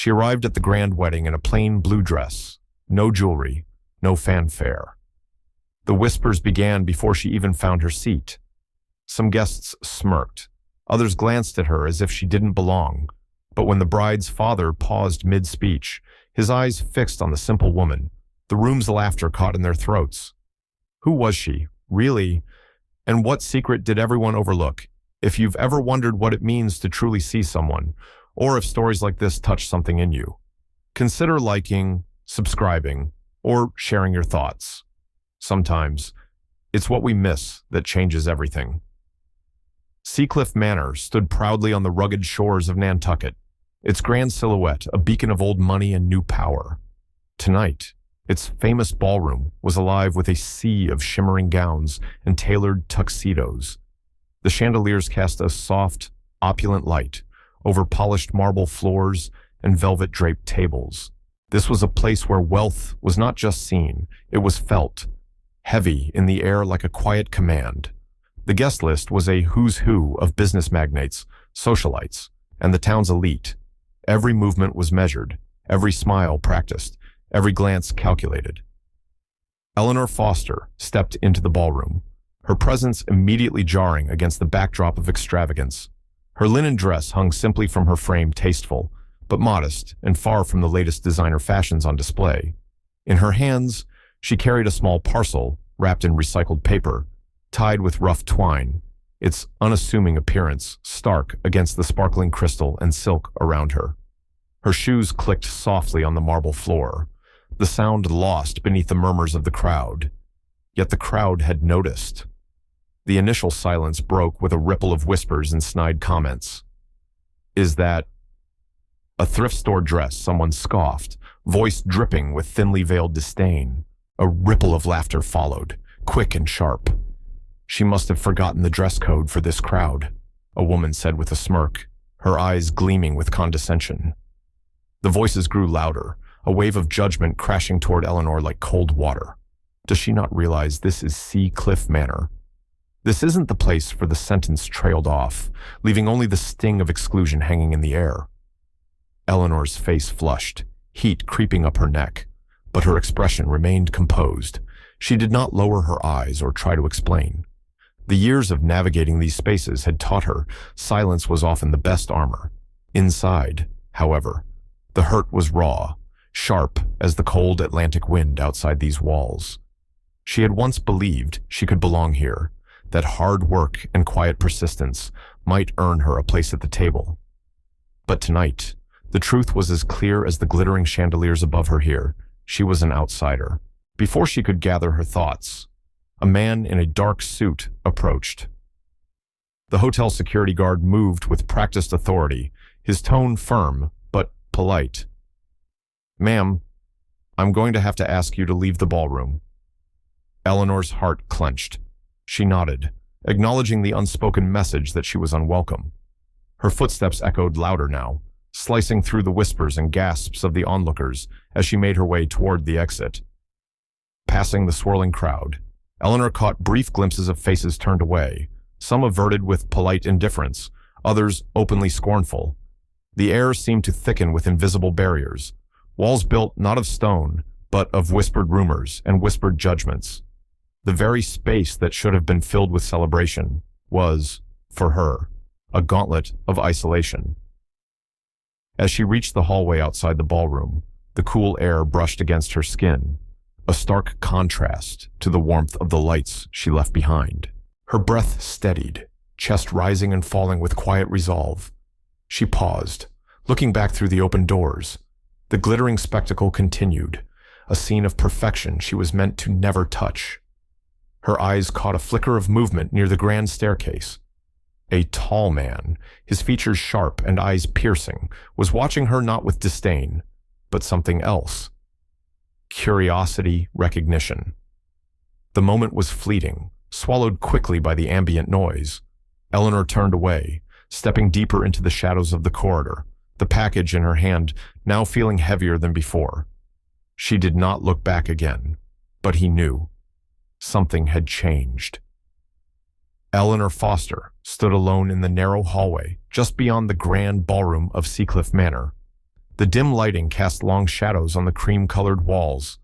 She arrived at the grand wedding in a plain blue dress, no jewelry, no fanfare. The whispers began before she even found her seat. Some guests smirked. Others glanced at her as if she didn't belong. But when the bride's father paused mid-speech, his eyes fixed on the simple woman, the room's laughter caught in their throats. Who was she, really? And what secret did everyone overlook? If you've ever wondered what it means to truly see someone, or if stories like this touch something in you, consider liking, subscribing, or sharing your thoughts. Sometimes, it's what we miss that changes everything. Seacliff Manor stood proudly on the rugged shores of Nantucket, its grand silhouette a beacon of old money and new power. Tonight, its famous ballroom was alive with a sea of shimmering gowns and tailored tuxedos. The chandeliers cast a soft, opulent light over polished marble floors and velvet-draped tables. This was a place where wealth was not just seen, it was felt, heavy in the air like a quiet command. The guest list was a who's who of business magnates, socialites, and the town's elite. Every movement was measured, every smile practiced, every glance calculated. Eleanor Foster stepped into the ballroom, her presence immediately jarring against the backdrop of extravagance. Her linen dress hung simply from her frame, tasteful, but modest and far from the latest designer fashions on display. In her hands, she carried a small parcel wrapped in recycled paper, tied with rough twine, its unassuming appearance stark against the sparkling crystal and silk around her. Her shoes clicked softly on the marble floor, the sound lost beneath the murmurs of the crowd. Yet the crowd had noticed. The initial silence broke with a ripple of whispers and snide comments. "Is that a thrift store dress?" someone scoffed, voice dripping with thinly veiled disdain. A ripple of laughter followed, quick and sharp. "She must have forgotten the dress code for this crowd," a woman said with a smirk, her eyes gleaming with condescension. The voices grew louder, a wave of judgment crashing toward Eleanor like cold water. Does she not realize this is Seacliff Manor? This isn't the place for the sentence trailed off, leaving only the sting of exclusion hanging in the air. Eleanor's face flushed, heat creeping up her neck, but her expression remained composed. She did not lower her eyes or try to explain. The years of navigating these spaces had taught her silence was often the best armor. Inside, however, the hurt was raw, sharp as the cold Atlantic wind outside these walls. She had once believed she could belong here, that hard work and quiet persistence might earn her a place at the table. But tonight, the truth was as clear as the glittering chandeliers above her here. She was an outsider. Before she could gather her thoughts, a man in a dark suit approached. The hotel security guard moved with practiced authority, his tone firm but polite. "Ma'am, I'm going to have to ask you to leave the ballroom." Eleanor's heart clenched. She nodded, acknowledging the unspoken message that she was unwelcome. Her footsteps echoed louder now, slicing through the whispers and gasps of the onlookers as she made her way toward the exit. Passing the swirling crowd, Eleanor caught brief glimpses of faces turned away, some averted with polite indifference, others openly scornful. The air seemed to thicken with invisible barriers, walls built not of stone, but of whispered rumors and whispered judgments. The very space that should have been filled with celebration was, for her, a gauntlet of isolation. As she reached the hallway outside the ballroom, the cool air brushed against her skin, a stark contrast to the warmth of the lights she left behind. Her breath steadied, chest rising and falling with quiet resolve. She paused, looking back through the open doors. The glittering spectacle continued, a scene of perfection she was meant to never touch. Her eyes caught a flicker of movement near the grand staircase. A tall man, his features sharp and eyes piercing, was watching her not with disdain, but something else. Curiosity, recognition. The moment was fleeting, swallowed quickly by the ambient noise. Eleanor turned away, stepping deeper into the shadows of the corridor, the package in her hand now feeling heavier than before. She did not look back again, but he knew. Something had changed. Eleanor Foster stood alone in the narrow hallway just beyond the grand ballroom of Seacliff Manor. The dim lighting cast long shadows on the cream-colored walls,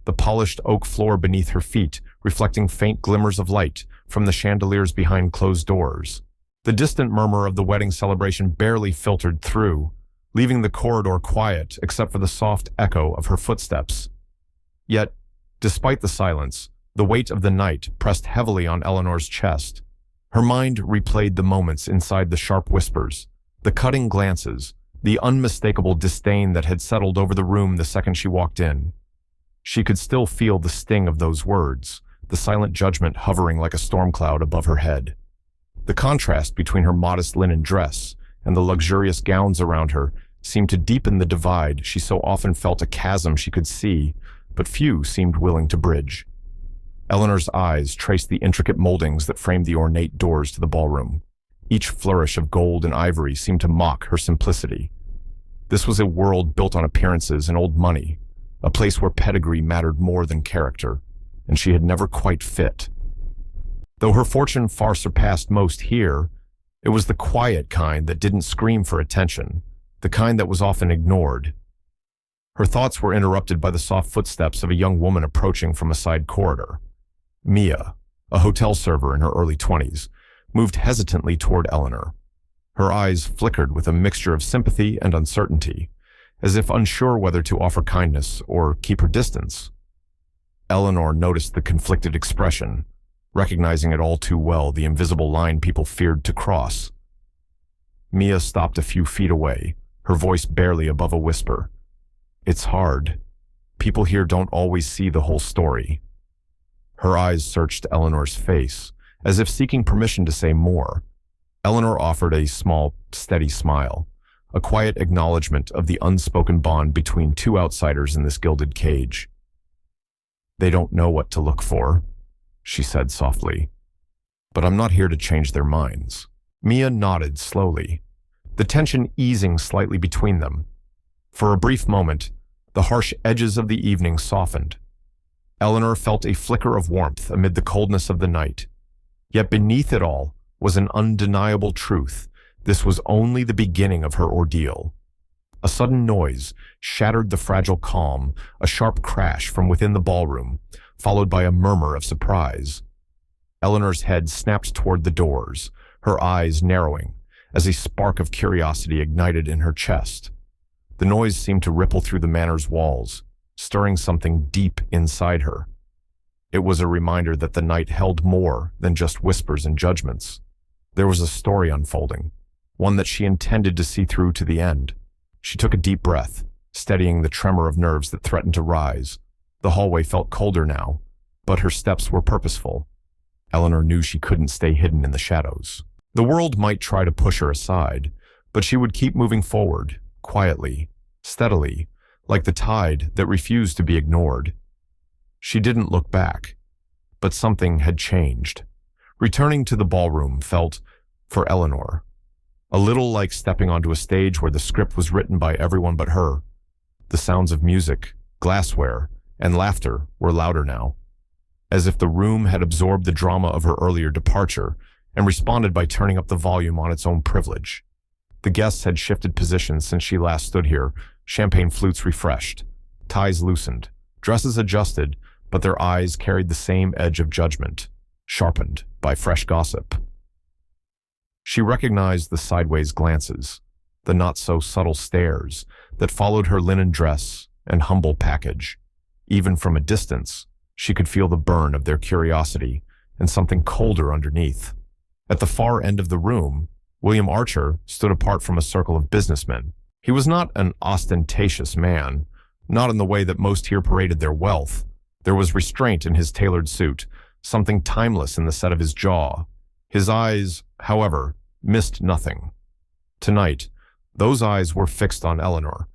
the polished oak floor beneath her feet reflecting faint glimmers of light from the chandeliers behind closed doors. The distant murmur of the wedding celebration barely filtered through, leaving the corridor quiet except for the soft echo of her footsteps. Yet, despite the silence, the weight of the night pressed heavily on Eleanor's chest. Her mind replayed the moments inside the sharp whispers, the cutting glances, the unmistakable disdain that had settled over the room the second she walked in. She could still feel the sting of those words, the silent judgment hovering like a storm cloud above her head. The contrast between her modest linen dress and the luxurious gowns around her seemed to deepen the divide she so often felt, a chasm she could see, but few seemed willing to bridge. Eleanor's eyes traced the intricate moldings that framed the ornate doors to the ballroom. Each flourish of gold and ivory seemed to mock her simplicity. This was a world built on appearances and old money, a place where pedigree mattered more than character, and she had never quite fit. Though her fortune far surpassed most here, it was the quiet kind that didn't scream for attention, the kind that was often ignored. Her thoughts were interrupted by the soft footsteps of a young woman approaching from a side corridor. Mia, a hotel server in her early 20s, moved hesitantly toward Eleanor. Her eyes flickered with a mixture of sympathy and uncertainty, as if unsure whether to offer kindness or keep her distance. Eleanor noticed the conflicted expression, recognizing it all too well, the invisible line people feared to cross. Mia stopped a few feet away, her voice barely above a whisper. "It's hard. People here don't always see the whole story." Her eyes searched Eleanor's face, as if seeking permission to say more. Eleanor offered a small, steady smile, a quiet acknowledgement of the unspoken bond between two outsiders in this gilded cage. "They don't know what to look for," she said softly. "But I'm not here to change their minds." Mia nodded slowly, the tension easing slightly between them. For a brief moment, the harsh edges of the evening softened. Eleanor felt a flicker of warmth amid the coldness of the night. Yet beneath it all was an undeniable truth. This was only the beginning of her ordeal. A sudden noise shattered the fragile calm, a sharp crash from within the ballroom, followed by a murmur of surprise. Eleanor's head snapped toward the doors, her eyes narrowing, as a spark of curiosity ignited in her chest. The noise seemed to ripple through the manor's walls, stirring something deep inside her. It was a reminder that the night held more than just whispers and judgments. There was a story unfolding, one that she intended to see through to the end. She took a deep breath, steadying the tremor of nerves that threatened to rise. The hallway felt colder now, but her steps were purposeful. Eleanor knew she couldn't stay hidden in the shadows. The world might try to push her aside, but she would keep moving forward, quietly, steadily, like the tide that refused to be ignored. She didn't look back, but something had changed. Returning to the ballroom felt, for Eleanor, a little like stepping onto a stage where the script was written by everyone but her. The sounds of music, glassware, and laughter were louder now, as if the room had absorbed the drama of her earlier departure and responded by turning up the volume on its own privilege. The guests had shifted positions since she last stood here, champagne flutes refreshed, ties loosened, dresses adjusted, but their eyes carried the same edge of judgment, sharpened by fresh gossip. She recognized the sideways glances, the not-so-subtle stares that followed her linen dress and humble package. Even from a distance, she could feel the burn of their curiosity and something colder underneath. At the far end of the room, William Archer stood apart from a circle of businessmen. He was not an ostentatious man, not in the way that most here paraded their wealth. There was restraint in his tailored suit, something timeless in the set of his jaw. His eyes, however, missed nothing. Tonight, those eyes were fixed on Eleanor.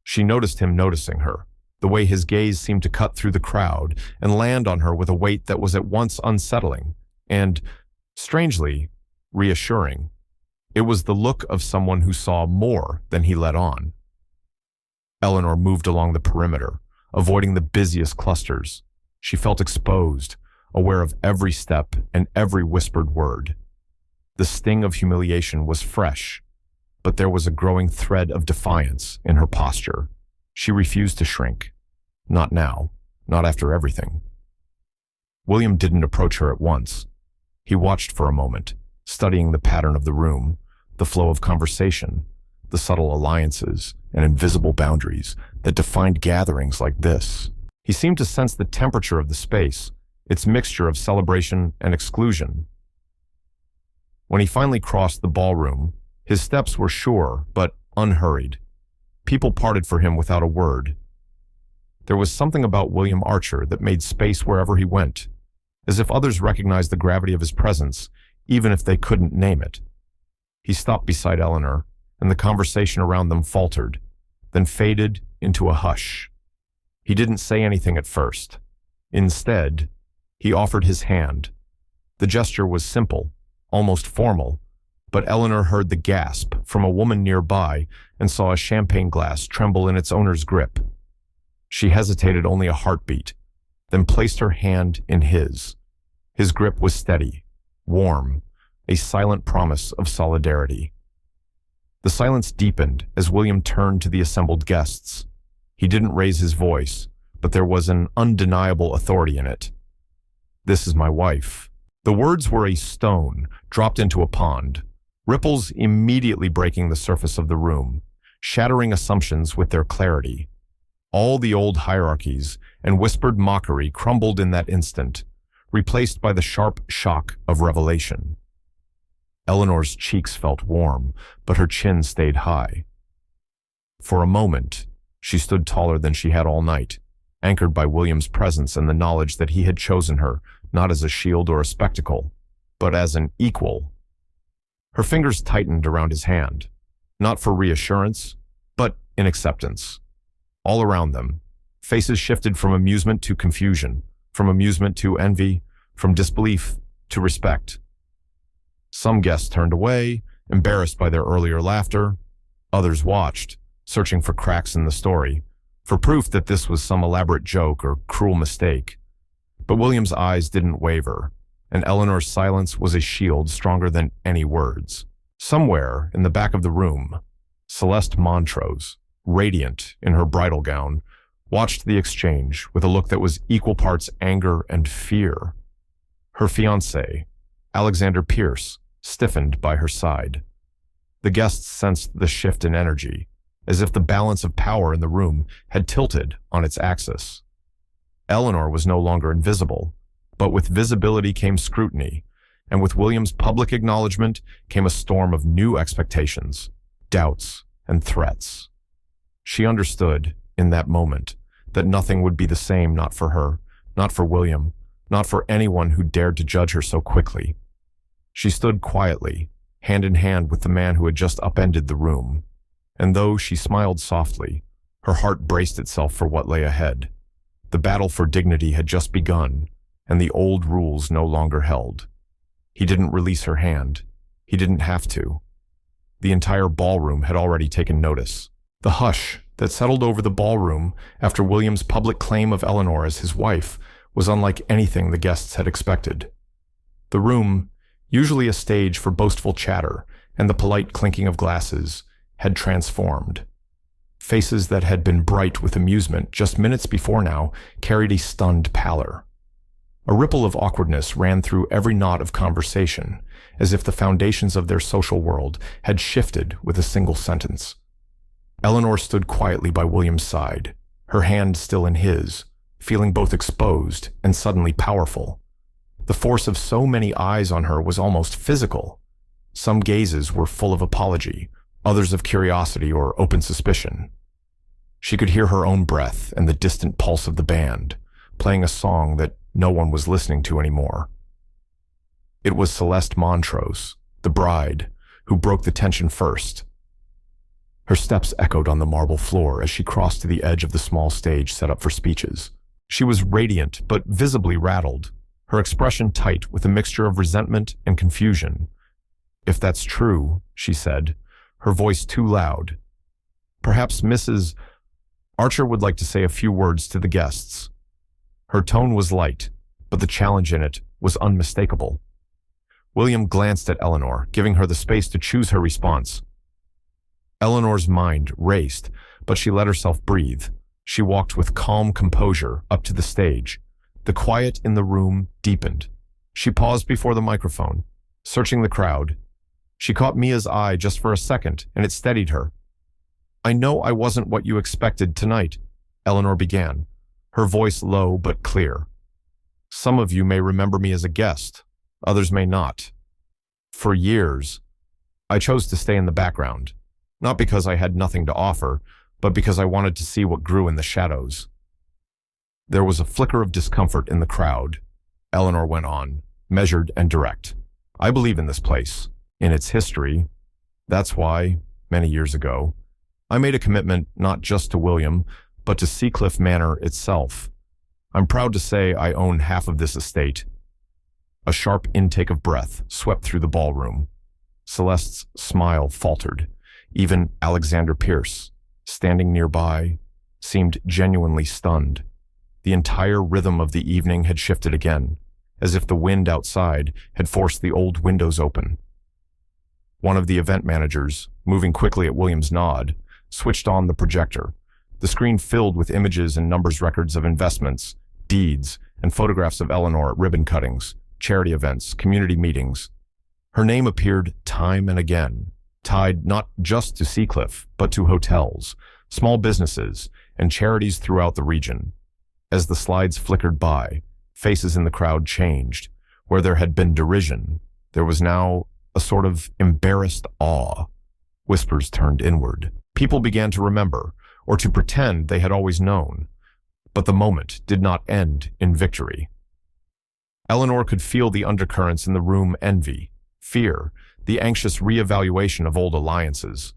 She noticed him noticing her, the way his gaze seemed to cut through the crowd and land on her with a weight that was at once unsettling and, strangely, reassuring. It was the look of someone who saw more than he let on. Eleanor moved along the perimeter, avoiding the busiest clusters. She felt exposed, aware of every step and every whispered word. The sting of humiliation was fresh, but there was a growing thread of defiance in her posture. She refused to shrink. Not now, not after everything. William didn't approach her at once. He watched for a moment, studying the pattern of the room, the flow of conversation, the subtle alliances and invisible boundaries that defined gatherings like this. He seemed to sense the temperature of the space, its mixture of celebration and exclusion. When he finally crossed the ballroom, his steps were sure but unhurried. People parted for him without a word. There was something about William Archer that made space wherever he went, as if others recognized the gravity of his presence, even if they couldn't name it. He stopped beside Eleanor, and the conversation around them faltered, then faded into a hush. He didn't say anything at first. Instead, he offered his hand. The gesture was simple, almost formal, but Eleanor heard the gasp from a woman nearby and saw a champagne glass tremble in its owner's grip. She hesitated only a heartbeat, then placed her hand in his. His grip was steady, warm, a silent promise of solidarity. The silence deepened as William turned to the assembled guests. He didn't raise his voice, but there was an undeniable authority in it. "This is my wife." The words were a stone dropped into a pond, ripples immediately breaking the surface of the room, shattering assumptions with their clarity. All the old hierarchies and whispered mockery crumbled in that instant, replaced by the sharp shock of revelation. Eleanor's cheeks felt warm, but her chin stayed high. For a moment, she stood taller than she had all night, anchored by William's presence and the knowledge that he had chosen her, not as a shield or a spectacle, but as an equal. Her fingers tightened around his hand, not for reassurance, but in acceptance. All around them, faces shifted from amusement to confusion, from amusement to envy, from disbelief to respect. Some guests turned away, embarrassed by their earlier laughter. Others watched, searching for cracks in the story, for proof that this was some elaborate joke or cruel mistake. But William's eyes didn't waver, and Eleanor's silence was a shield stronger than any words. Somewhere in the back of the room, Celeste Montrose, radiant in her bridal gown, watched the exchange with a look that was equal parts anger and fear. Her fiancé, Alexander Pierce, stiffened by her side. The guests sensed the shift in energy, as if the balance of power in the room had tilted on its axis. Eleanor was no longer invisible, but with visibility came scrutiny, and with William's public acknowledgement came a storm of new expectations, doubts, and threats. She understood, in that moment, that nothing would be the same, not for her, not for William, not for anyone who dared to judge her so quickly. She stood quietly, hand in hand with the man who had just upended the room, and though she smiled softly, her heart braced itself for what lay ahead. The battle for dignity had just begun, and the old rules no longer held. He didn't release her hand. He didn't have to. The entire ballroom had already taken notice. The hush that settled over the ballroom after William's public claim of Eleanor as his wife was unlike anything the guests had expected. The room, usually a stage for boastful chatter and the polite clinking of glasses, had transformed. Faces that had been bright with amusement just minutes before now carried a stunned pallor. A ripple of awkwardness ran through every knot of conversation, as if the foundations of their social world had shifted with a single sentence. Eleanor stood quietly by William's side, her hand still in his, feeling both exposed and suddenly powerful. The force of so many eyes on her was almost physical. Some gazes were full of apology, others of curiosity or open suspicion. She could hear her own breath and the distant pulse of the band, playing a song that no one was listening to anymore. It was Celeste Montrose, the bride, who broke the tension first. Her steps echoed on the marble floor as she crossed to the edge of the small stage set up for speeches. She was radiant but visibly rattled, her expression tight with a mixture of resentment and confusion. "If that's true," she said, her voice too loud. "Perhaps Mrs. Archer would like to say a few words to the guests." Her tone was light, but the challenge in it was unmistakable. William glanced at Eleanor, giving her the space to choose her response. Eleanor's mind raced, but she let herself breathe. She walked with calm composure up to the stage. The quiet in the room deepened. She paused before the microphone, searching the crowd. She caught Mia's eye just for a second, and it steadied her. "I know I wasn't what you expected tonight," Eleanor began, her voice low but clear. "Some of you may remember me as a guest, others may not. For years, I chose to stay in the background, not because I had nothing to offer, but because I wanted to see what grew in the shadows." There was a flicker of discomfort in the crowd. Eleanor went on, measured and direct. "I believe in this place, in its history. That's why, many years ago, I made a commitment not just to William, but to Seacliff Manor itself. I'm proud to say I own half of this estate." A sharp intake of breath swept through the ballroom. Celeste's smile faltered. Even Alexander Pierce, standing nearby, seemed genuinely stunned. The entire rhythm of the evening had shifted again, as if the wind outside had forced the old windows open. One of the event managers, moving quickly at William's nod, switched on the projector. The screen filled with images and numbers records of investments, deeds, and photographs of Eleanor at ribbon cuttings, charity events, community meetings. Her name appeared time and again, tied not just to Seacliff, but to hotels, small businesses, and charities throughout the region. As the slides flickered by, faces in the crowd changed. Where there had been derision, there was now a sort of embarrassed awe. Whispers turned inward. People began to remember, or to pretend they had always known. But the moment did not end in victory. Eleanor could feel the undercurrents in the room: envy, fear, the anxious reevaluation of old alliances.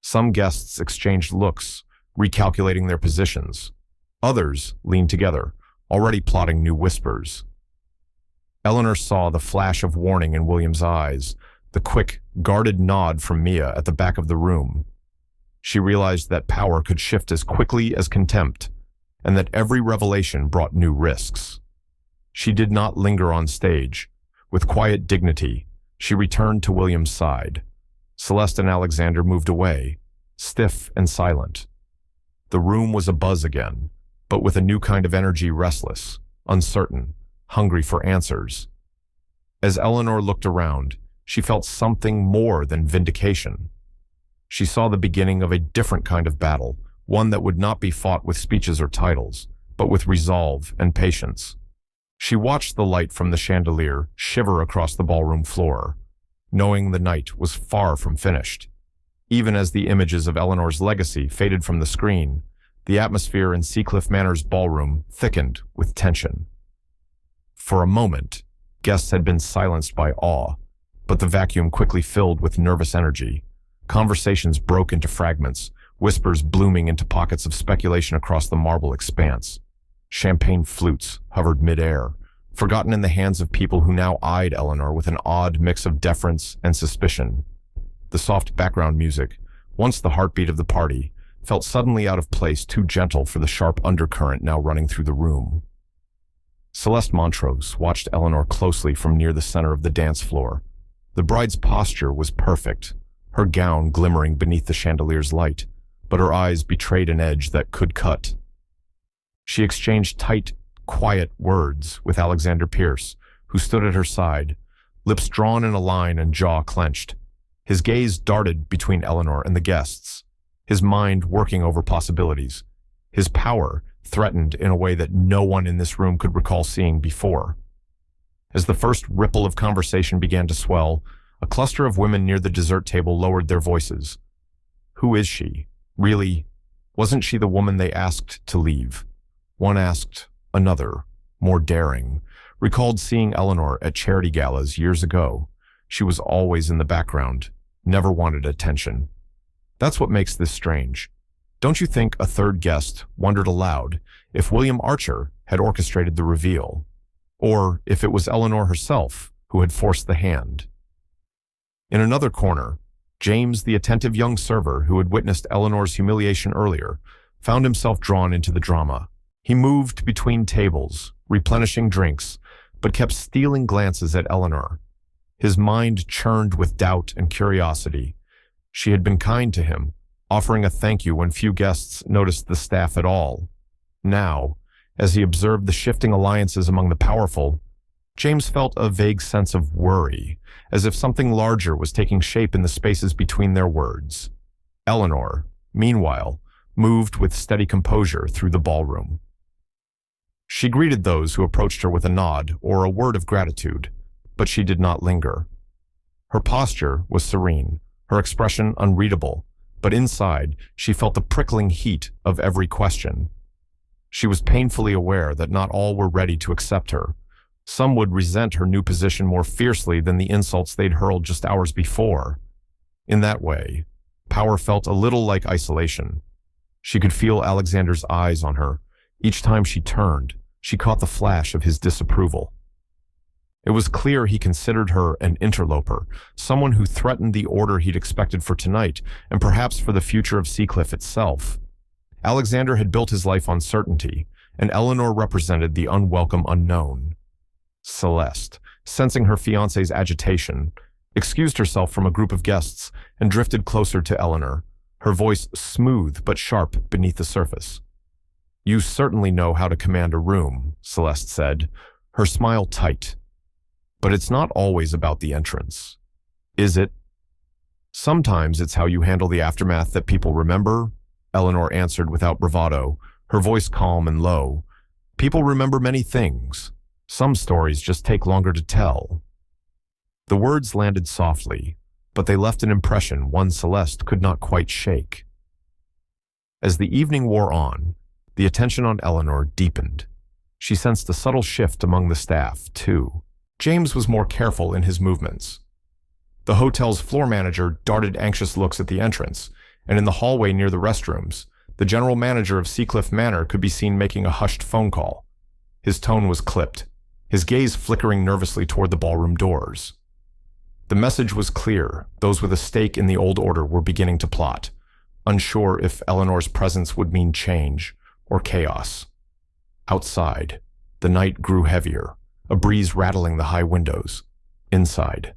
Some guests exchanged looks, recalculating their positions. Others leaned together, already plotting new whispers. Eleanor saw the flash of warning in William's eyes, the quick, guarded nod from Mia at the back of the room. She realized that power could shift as quickly as contempt, and that every revelation brought new risks. She did not linger on stage. With quiet dignity, she returned to William's side. Celeste and Alexander moved away, stiff and silent. The room was abuzz again, but with a new kind of energy: restless, uncertain, hungry for answers. As Eleanor looked around, she felt something more than vindication. She saw the beginning of a different kind of battle, one that would not be fought with speeches or titles, but with resolve and patience. She watched the light from the chandelier shiver across the ballroom floor, knowing the night was far from finished. Even as the images of Eleanor's legacy faded from the screen, the atmosphere in Seacliff Manor's ballroom thickened with tension. For a moment, guests had been silenced by awe, but the vacuum quickly filled with nervous energy. Conversations broke into fragments, whispers blooming into pockets of speculation across the marble expanse. Champagne flutes hovered mid-air, forgotten in the hands of people who now eyed Eleanor with an odd mix of deference and suspicion. The soft background music, once the heartbeat of the party, felt suddenly out of place, too gentle for the sharp undercurrent now running through the room. Celeste Montrose watched Eleanor closely from near the center of the dance floor. The bride's posture was perfect, her gown glimmering beneath the chandelier's light, but her eyes betrayed an edge that could cut. She exchanged tight, quiet words with Alexander Pierce, who stood at her side, lips drawn in a line and jaw clenched. His gaze darted between Eleanor and the guests, his mind working over possibilities, his power threatened in a way that no one in this room could recall seeing before. As the first ripple of conversation began to swell, a cluster of women near the dessert table lowered their voices. Who is she? Really, wasn't she the woman they asked to leave? One asked. Another, more daring, recalled seeing Eleanor at charity galas years ago. She was always in the background, never wanted attention. That's what makes this strange. Don't you think a third guest wondered aloud if William Archer had orchestrated the reveal, or if it was Eleanor herself who had forced the hand? In another corner, James, the attentive young server who had witnessed Eleanor's humiliation earlier, found himself drawn into the drama. He moved between tables, replenishing drinks, but kept stealing glances at Eleanor. His mind churned with doubt and curiosity. She had been kind to him, offering a thank you when few guests noticed the staff at all. Now, as he observed the shifting alliances among the powerful, James felt a vague sense of worry, as if something larger was taking shape in the spaces between their words. Eleanor, meanwhile, moved with steady composure through the ballroom. She greeted those who approached her with a nod or a word of gratitude, but she did not linger. Her posture was serene, her expression unreadable, but inside she felt the prickling heat of every question. She was painfully aware that not all were ready to accept her. Some would resent her new position more fiercely than the insults they'd hurled just hours before. In that way, power felt a little like isolation. She could feel Alexander's eyes on her. Each time she turned, she caught the flash of his disapproval. It was clear he considered her an interloper, someone who threatened the order he'd expected for tonight and perhaps for the future of Seacliff itself. Alexander had built his life on certainty, and Eleanor represented the unwelcome unknown. Celeste, sensing her fiancé's agitation, excused herself from a group of guests and drifted closer to Eleanor, her voice smooth but sharp beneath the surface. "You certainly know how to command a room," Celeste said, her smile tight. "But it's not always about the entrance, is it?" "Sometimes it's how you handle the aftermath that people remember," Eleanor answered without bravado, her voice calm and low. "People remember many things. Some stories just take longer to tell." The words landed softly, but they left an impression one Celeste could not quite shake. As the evening wore on, the attention on Eleanor deepened. She sensed a subtle shift among the staff, too. James was more careful in his movements. The hotel's floor manager darted anxious looks at the entrance, and in the hallway near the restrooms, the general manager of Seacliff Manor could be seen making a hushed phone call. His tone was clipped, his gaze flickering nervously toward the ballroom doors. The message was clear. Those with a stake in the old order were beginning to plot, unsure if Eleanor's presence would mean change or chaos. Outside, the night grew heavier, a breeze rattling the high windows. Inside,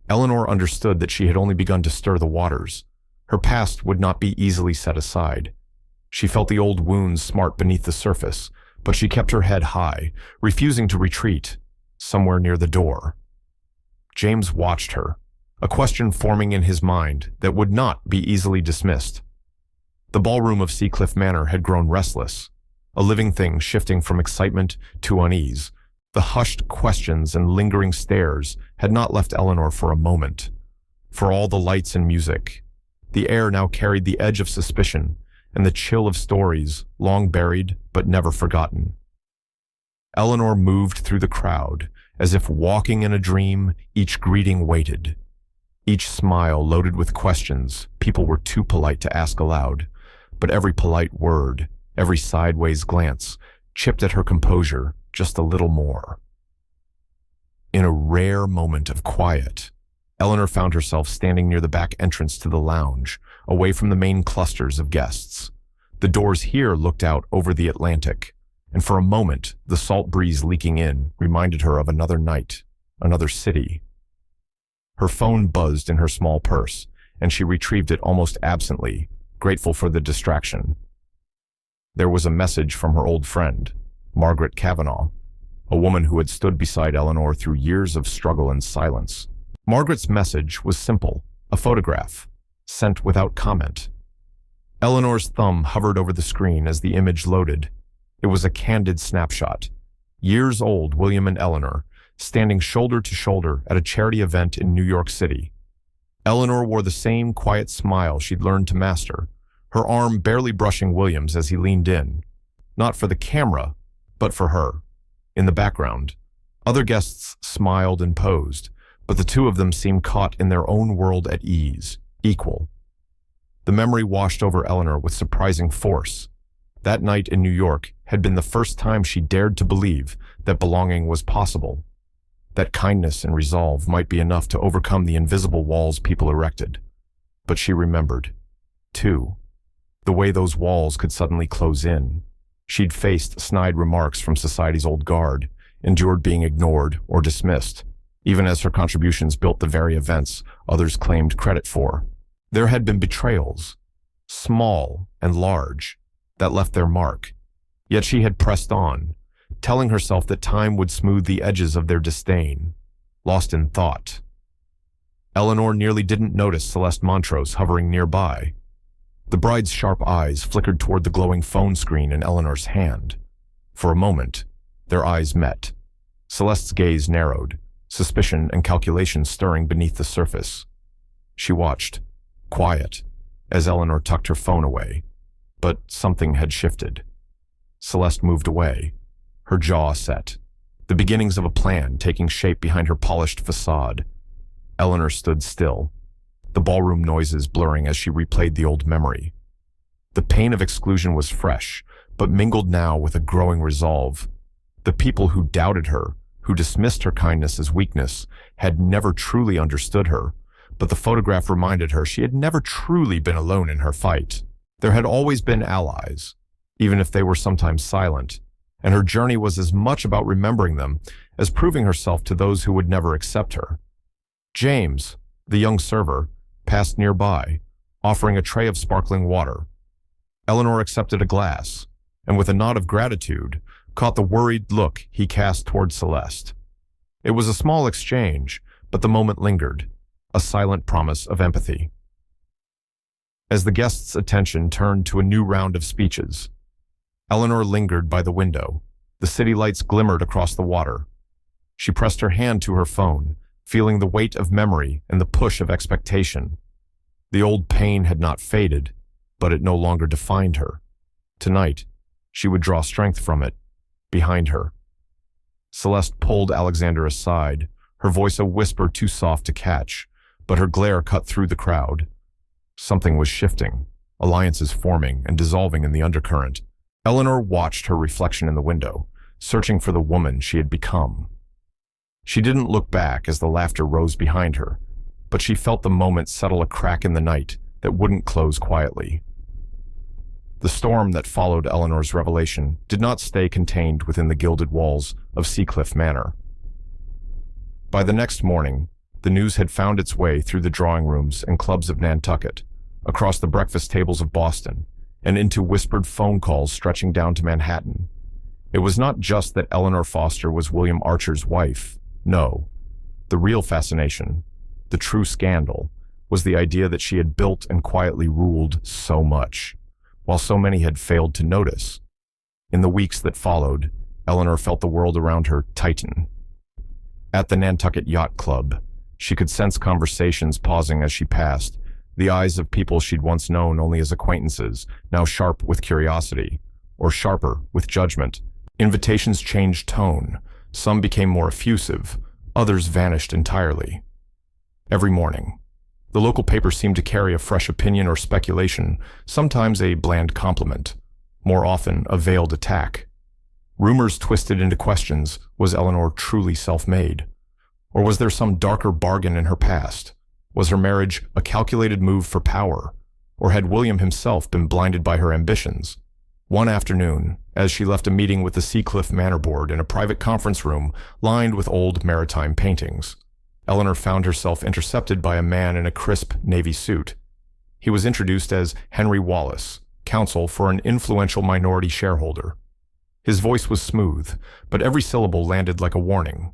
Eleanor understood that she had only begun to stir the waters. Her past would not be easily set aside. She felt the old wounds smart beneath the surface, but she kept her head high, refusing to retreat. Somewhere near the door, James watched her, a question forming in his mind that would not be easily dismissed. The ballroom of Seacliff Manor had grown restless, a living thing shifting from excitement to unease. The hushed questions and lingering stares had not left Eleanor for a moment. For all the lights and music, the air now carried the edge of suspicion and the chill of stories long buried but never forgotten. Eleanor moved through the crowd, as if walking in a dream. Each greeting waited, each smile loaded with questions people were too polite to ask aloud, but every polite word, every sideways glance, chipped at her composure just a little more. In a rare moment of quiet, Eleanor found herself standing near the back entrance to the lounge, away from the main clusters of guests. The doors here looked out over the Atlantic, and for a moment, the salt breeze leaking in reminded her of another night, another city. Her phone buzzed in her small purse, and she retrieved it almost absently, grateful for the distraction. There was a message from her old friend, Margaret Cavanaugh, a woman who had stood beside Eleanor through years of struggle and silence. Margaret's message was simple, a photograph, sent without comment. Eleanor's thumb hovered over the screen as the image loaded. It was a candid snapshot. Years old William and Eleanor, standing shoulder to shoulder at a charity event in New York City. Eleanor wore the same quiet smile she'd learned to master, her arm barely brushing William's as he leaned in. Not for the camera, but for her. In the background, other guests smiled and posed, but the two of them seemed caught in their own world at ease, equal. The memory washed over Eleanor with surprising force. That night in New York had been the first time she dared to believe that belonging was possible, that kindness and resolve might be enough to overcome the invisible walls people erected. But she remembered, too, the way those walls could suddenly close in. She'd faced snide remarks from society's old guard, endured being ignored or dismissed, even as her contributions built the very events others claimed credit for. There had been betrayals, small and large, that left their mark. Yet she had pressed on, telling herself that time would smooth the edges of their disdain, lost in thought. Eleanor nearly didn't notice Celeste Montrose hovering nearby. The bride's sharp eyes flickered toward the glowing phone screen in Eleanor's hand. For a moment, their eyes met. Celeste's gaze narrowed, suspicion and calculation stirring beneath the surface. She watched, quiet, as Eleanor tucked her phone away. But something had shifted. Celeste moved away, her jaw set, the beginnings of a plan taking shape behind her polished facade. Eleanor stood still, the ballroom noises blurring as she replayed the old memory. The pain of exclusion was fresh, but mingled now with a growing resolve. The people who doubted her, who dismissed her kindness as weakness, had never truly understood her, but the photograph reminded her she had never truly been alone in her fight. There had always been allies, even if they were sometimes silent, and her journey was as much about remembering them as proving herself to those who would never accept her. James, the young server, passed nearby, offering a tray of sparkling water. Eleanor accepted a glass, and with a nod of gratitude, caught the worried look he cast toward Celeste. It was a small exchange, but the moment lingered, a silent promise of empathy. As the guests' attention turned to a new round of speeches, Eleanor lingered by the window. The city lights glimmered across the water. She pressed her hand to her phone, feeling the weight of memory and the push of expectation. The old pain had not faded, but it no longer defined her. Tonight, she would draw strength from it, behind her. Celeste pulled Alexander aside, her voice a whisper too soft to catch, but her glare cut through the crowd. Something was shifting, alliances forming and dissolving in the undercurrent. Eleanor watched her reflection in the window, searching for the woman she had become. She didn't look back as the laughter rose behind her, but she felt the moment settle a crack in the night that wouldn't close quietly. The storm that followed Eleanor's revelation did not stay contained within the gilded walls of Seacliff Manor. By the next morning, the news had found its way through the drawing rooms and clubs of Nantucket, across the breakfast tables of Boston, and into whispered phone calls stretching down to Manhattan. It was not just that Eleanor Foster was William Archer's wife. No, the real fascination, the true scandal, was the idea that she had built and quietly ruled so much, while so many had failed to notice. In the weeks that followed, Eleanor felt the world around her tighten. At the Nantucket Yacht Club, she could sense conversations pausing as she passed, the eyes of people she'd once known only as acquaintances, now sharp with curiosity, or sharper with judgment. Invitations changed tone. Some became more effusive, others vanished entirely. Every morning, the local paper seemed to carry a fresh opinion or speculation, sometimes a bland compliment, more often a veiled attack. Rumors twisted into questions: was Eleanor truly self-made? Or was there some darker bargain in her past? Was her marriage a calculated move for power? Or had William himself been blinded by her ambitions? One afternoon, as she left a meeting with the Seacliff Manor Board in a private conference room lined with old maritime paintings, Eleanor found herself intercepted by a man in a crisp navy suit. He was introduced as Henry Wallace, counsel for an influential minority shareholder. His voice was smooth, but every syllable landed like a warning.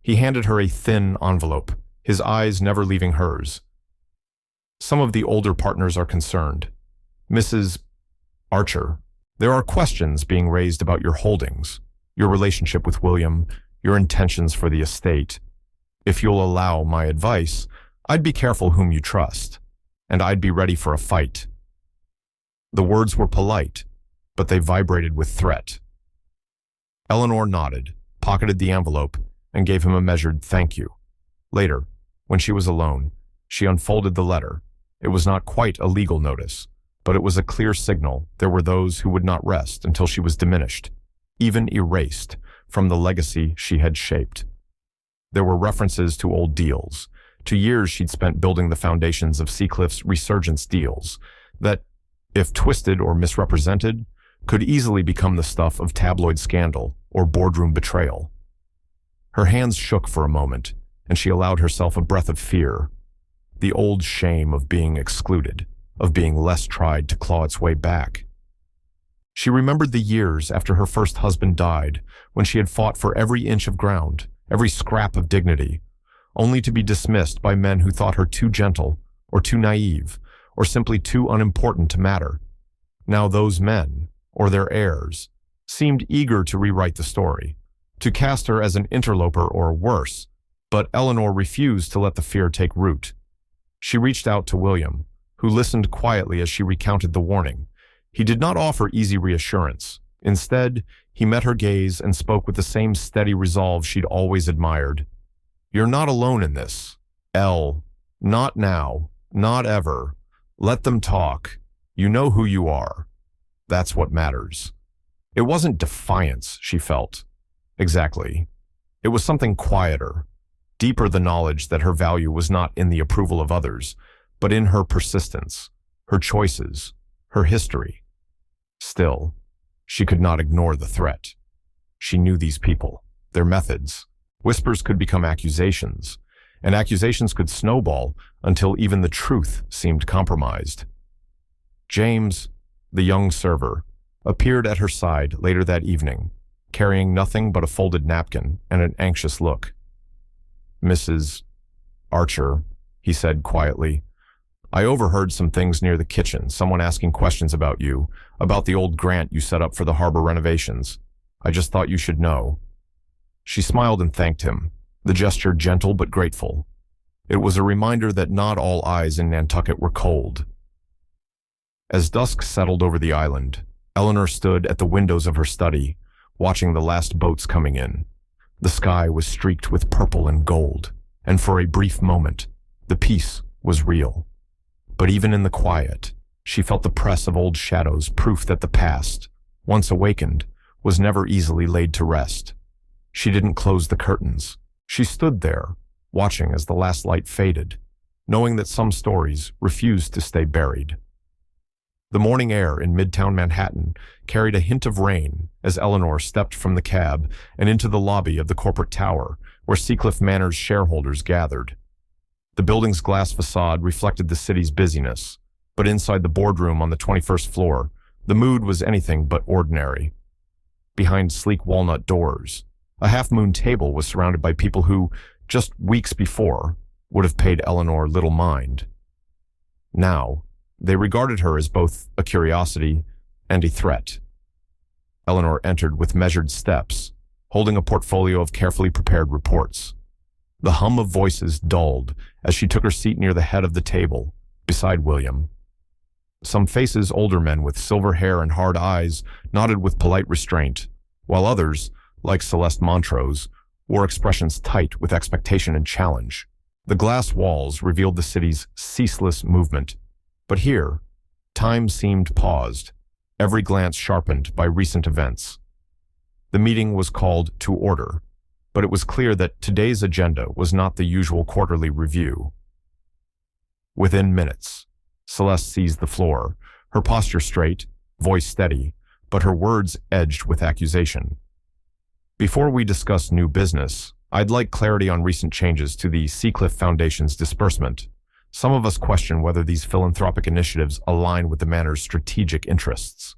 He handed her a thin envelope, his eyes never leaving hers. Some of the older partners are concerned. Mrs. Archer, there are questions being raised about your holdings, your relationship with William, your intentions for the estate. If you'll allow my advice, I'd be careful whom you trust, and I'd be ready for a fight. The words were polite, but they vibrated with threat. Eleanor nodded, pocketed the envelope, and gave him a measured thank you. Later, when she was alone, she unfolded the letter. It was not quite a legal notice, but it was a clear signal there were those who would not rest until she was diminished, even erased, from the legacy she had shaped. There were references to old deals, to years she'd spent building the foundations of Seacliff's resurgence deals, that, if twisted or misrepresented, could easily become the stuff of tabloid scandal or boardroom betrayal. Her hands shook for a moment, and she allowed herself a breath of fear. the old shame of being excluded, of being less tried to claw its way back. She remembered the years after her first husband died, when she had fought for every inch of ground, every scrap of dignity, only to be dismissed by men who thought her too gentle, or too naive, or simply too unimportant to matter. Now those men, or their heirs, seemed eager to rewrite the story, to cast her as an interloper or worse, but Eleanor refused to let the fear take root. She reached out to William, who listened quietly as she recounted the warning. He did not offer easy reassurance. Instead, he met her gaze and spoke with the same steady resolve she'd always admired. "You're not alone in this, Elle. Not now. Not ever. Let them talk. You know who you are. That's what matters." It wasn't defiance, she felt. Exactly. It was something quieter, deeper, the knowledge that her value was not in the approval of others, but in her persistence, her choices, her history. Still, she could not ignore the threat. She knew these people, their methods. Whispers could become accusations, and accusations could snowball until even the truth seemed compromised. James, the young server, appeared at her side later that evening, carrying nothing but a folded napkin and an anxious look. "Mrs. Archer," he said quietly, "I overheard some things near the kitchen, someone asking questions about you, about the old grant you set up for the harbor renovations. I just thought you should know." She smiled and thanked him, the gesture gentle but grateful. It was a reminder that not all eyes in Nantucket were cold. As dusk settled over the island, Eleanor stood at the windows of her study, watching the last boats coming in. The sky was streaked with purple and gold, and for a brief moment, the peace was real. But even in the quiet, she felt the press of old shadows, proof that the past, once awakened, was never easily laid to rest. She didn't close the curtains. She stood there, watching as the last light faded, knowing that some stories refused to stay buried. The morning air in Midtown Manhattan carried a hint of rain as Eleanor stepped from the cab and into the lobby of the corporate tower where Seacliff Manor's shareholders gathered. The building's glass facade reflected the city's busyness, but inside the boardroom on the 21st floor, the mood was anything but ordinary. Behind sleek walnut doors, a half-moon table was surrounded by people who, just weeks before, would have paid Eleanor little mind. Now, they regarded her as both a curiosity and a threat. Eleanor entered with measured steps, holding a portfolio of carefully prepared reports. The hum of voices dulled as she took her seat near the head of the table, beside William. Some faces, older men with silver hair and hard eyes, nodded with polite restraint, while others, like Celeste Montrose, wore expressions tight with expectation and challenge. The glass walls revealed the city's ceaseless movement. But here, time seemed paused, every glance sharpened by recent events. The meeting was called to order, but it was clear that today's agenda was not the usual quarterly review. Within minutes, Celeste seized the floor, her posture straight, voice steady, but her words edged with accusation. "Before we discuss new business, I'd like clarity on recent changes to the Seacliff Foundation's disbursement. Some of us question whether these philanthropic initiatives align with the Manor's strategic interests."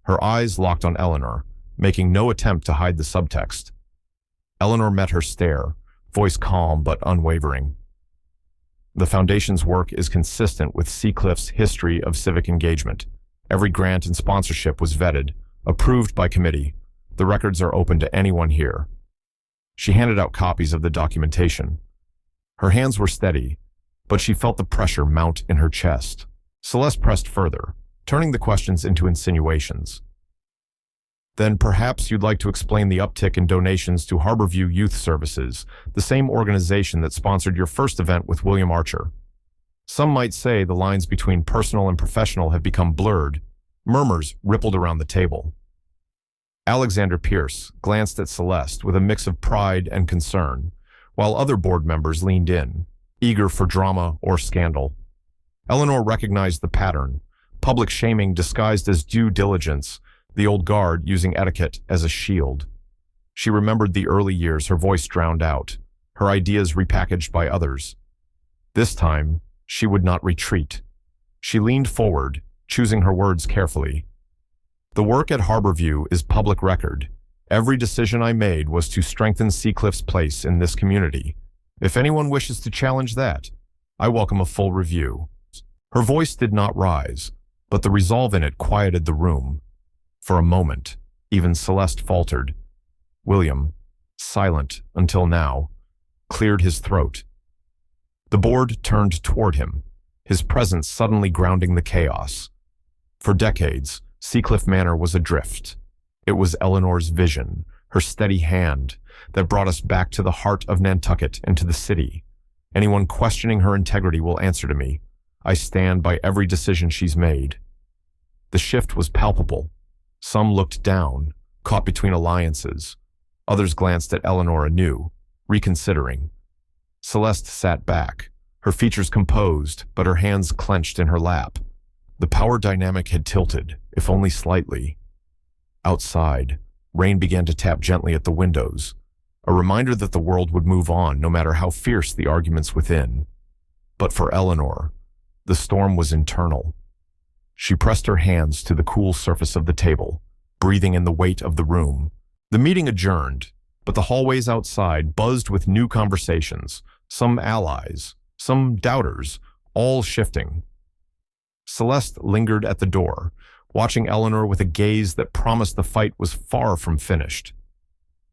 Her eyes locked on Eleanor, making no attempt to hide the subtext. Eleanor met her stare, voice calm but unwavering. "The Foundation's work is consistent with Seacliff's history of civic engagement. Every grant and sponsorship was vetted, approved by committee. The records are open to anyone here." She handed out copies of the documentation. Her hands were steady, but she felt the pressure mount in her chest. Celeste pressed further, turning the questions into insinuations. "Then perhaps you'd like to explain the uptick in donations to Harborview Youth Services, the same organization that sponsored your first event with William Archer. Some might say the lines between personal and professional have become blurred." Murmurs rippled around the table. Alexander Pierce glanced at Celeste with a mix of pride and concern, while other board members leaned in, eager for drama or scandal. Eleanor recognized the pattern, public shaming disguised as due diligence, the old guard using etiquette as a shield. She remembered the early years her voice drowned out, her ideas repackaged by others. This time, She would not retreat. She leaned forward, choosing her words carefully. The work at Harborview is public record. Every decision I made was to strengthen Seacliff's place in this community. If anyone wishes to challenge that, I welcome a full review. Her voice did not rise, but the resolve in it quieted the room. For a moment, even Celeste faltered. William, silent until now, cleared his throat. The board turned toward him, his presence suddenly grounding the chaos. For decades, Seacliff Manor was adrift. It was Eleanor's vision, her steady hand, that brought us back to the heart of Nantucket and to the city. Anyone questioning her integrity will answer to me. I stand by every decision she's made. The shift was palpable. Some looked down, caught between alliances. Others glanced at Eleanor anew, reconsidering. Celeste sat back, her features composed, but her hands clenched in her lap. The power dynamic had tilted, if only slightly. Outside, rain began to tap gently at the windows, a reminder that the world would move on no matter how fierce the arguments within. But for Eleanor, the storm was internal. She pressed her hands to the cool surface of the table, breathing in the weight of the room. The meeting adjourned, but the hallways outside buzzed with new conversations, some allies, some doubters, all shifting. Celeste lingered at the door, watching Eleanor with a gaze that promised the fight was far from finished.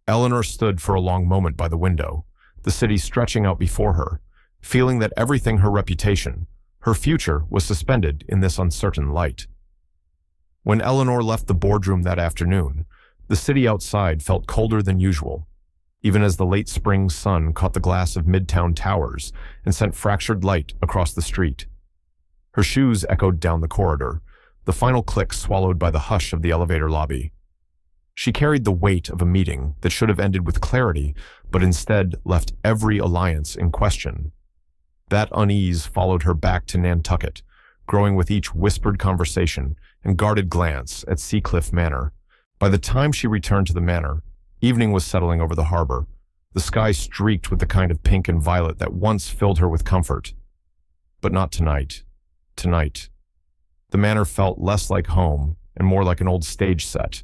Eleanor stood for a long moment by the window, the city stretching out before her, feeling that everything, her reputation, her future, was suspended in this uncertain light. When Eleanor left the boardroom that afternoon, the city outside felt colder than usual, even as the late spring sun caught the glass of Midtown towers and sent fractured light across the street. Her shoes echoed down the corridor, the final click swallowed by the hush of the elevator lobby. She carried the weight of a meeting that should have ended with clarity, but instead left every alliance in question. That unease followed her back to Nantucket, growing with each whispered conversation and guarded glance at Seacliff Manor. By the time she returned to the manor, evening was settling over the harbor, the sky streaked with the kind of pink and violet that once filled her with comfort. But not tonight. Tonight, the manor felt less like home and more like an old stage set,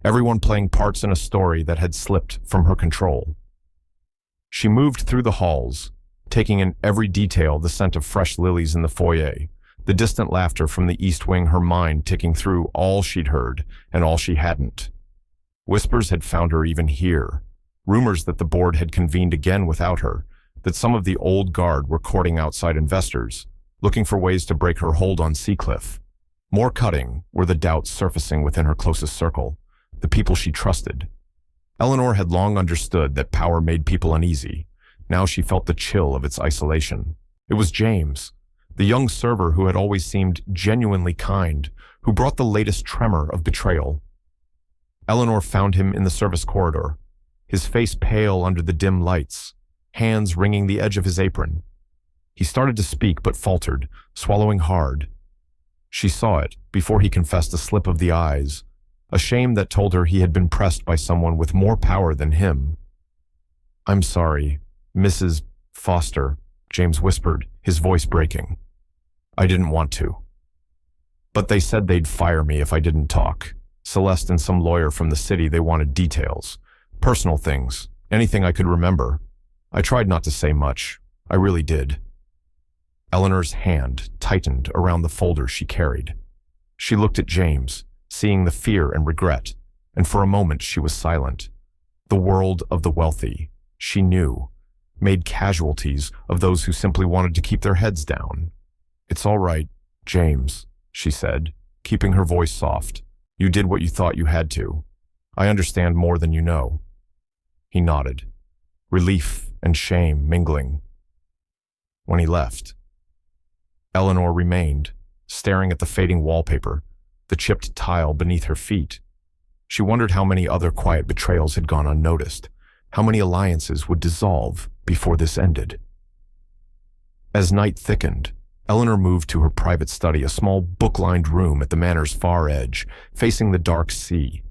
everyone playing parts in a story that had slipped from her control. She moved through the halls, taking in every detail, the scent of fresh lilies in the foyer, the distant laughter from the east wing, her mind ticking through all she'd heard and all she hadn't. Whispers had found her even here, rumors that the board had convened again without her, that some of the old guard were courting outside investors, looking for ways to break her hold on Seacliff. More cutting were the doubts surfacing within her closest circle, the people she trusted. Eleanor had long understood that power made people uneasy. Now she felt the chill of its isolation. It was James, the young server who had always seemed genuinely kind, who brought the latest tremor of betrayal. Eleanor found him in the service corridor, his face pale under the dim lights, hands wringing the edge of his apron. He started to speak but faltered, swallowing hard. She saw it before he confessed a slip of the eyes, a shame that told her he had been pressed by someone with more power than him. "I'm sorry, Mrs. Foster," James whispered, his voice breaking. "I didn't want to. But they said they'd fire me if I didn't talk. Celeste and some lawyer from the city, they wanted details, personal things, anything I could remember. I tried not to say much. I really did." Eleanor's hand tightened around the folder she carried. She looked at James, seeing the fear and regret, and for a moment she was silent. The world of the wealthy, she knew, made casualties of those who simply wanted to keep their heads down. "It's all right, James," she said, keeping her voice soft. "You did what you thought you had to. I understand more than you know." He nodded, relief and shame mingling. When he left, Eleanor remained, staring at the fading wallpaper, the chipped tile beneath her feet. She wondered how many other quiet betrayals had gone unnoticed, how many alliances would dissolve before this ended. As night thickened, Eleanor moved to her private study, a small book-lined room at the manor's far edge, facing the dark sea.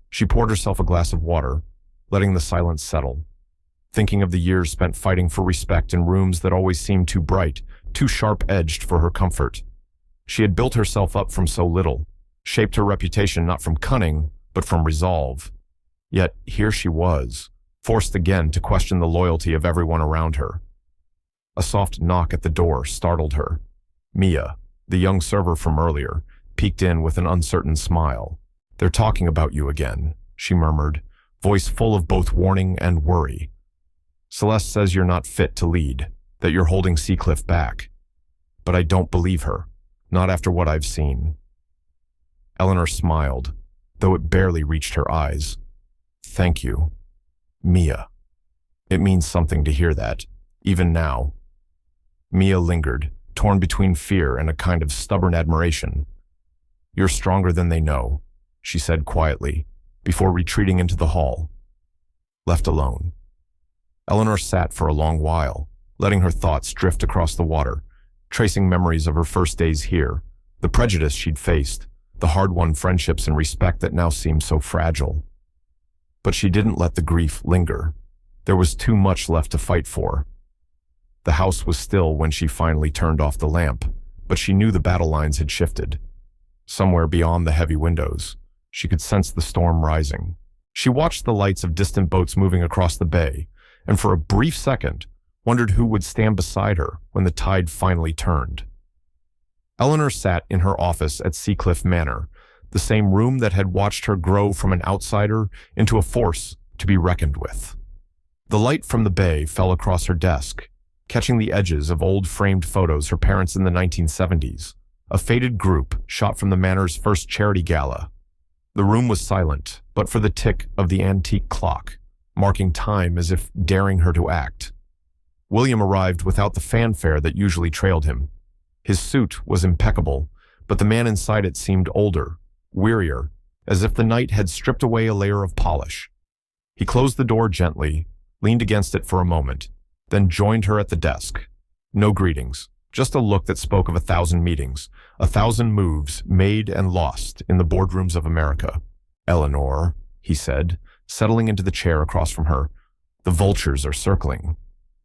She poured herself a glass of water, letting the silence settle, thinking of the years spent fighting for respect in rooms that always seemed too bright, too sharp-edged for her comfort. She had built herself up from so little, shaped her reputation not from cunning, but from resolve. Yet here she was, forced again to question the loyalty of everyone around her. A soft knock at the door startled her. Mia, the young server from earlier, peeked in with an uncertain smile. "They're talking about you again," she murmured, voice full of both warning and worry. "Celeste says you're not fit to lead, that you're holding Seacliff back. But I don't believe her, not after what I've seen." Eleanor smiled, though it barely reached her eyes. "Thank you, Mia. It means something to hear that, even now." Mia lingered, torn between fear and a kind of stubborn admiration. "You're stronger than they know," she said quietly, before retreating into the hall. Left alone, Eleanor sat for a long while, letting her thoughts drift across the water, tracing memories of her first days here, the prejudice she'd faced, the hard-won friendships and respect that now seemed so fragile. But she didn't let the grief linger. There was too much left to fight for. The house was still when she finally turned off the lamp, but she knew the battle lines had shifted. Somewhere beyond the heavy windows, she could sense the storm rising. She watched the lights of distant boats moving across the bay, and for a brief second, wondered who would stand beside her when the tide finally turned. Eleanor sat in her office at Seacliff Manor, the same room that had watched her grow from an outsider into a force to be reckoned with. The light from the bay fell across her desk, catching the edges of old framed photos her parents in the 1970s, a faded group shot from the Manor's first charity gala. The room was silent, but for the tick of the antique clock, marking time as if daring her to act. William arrived without the fanfare that usually trailed him. His suit was impeccable, but the man inside it seemed older, wearier, as if the night had stripped away a layer of polish. He closed the door gently, leaned against it for a moment, then joined her at the desk. No greetings, just a look that spoke of 1,000 meetings, 1,000 moves made and lost in the boardrooms of America. "Eleanor," he said, settling into the chair across from her, "the vultures are circling.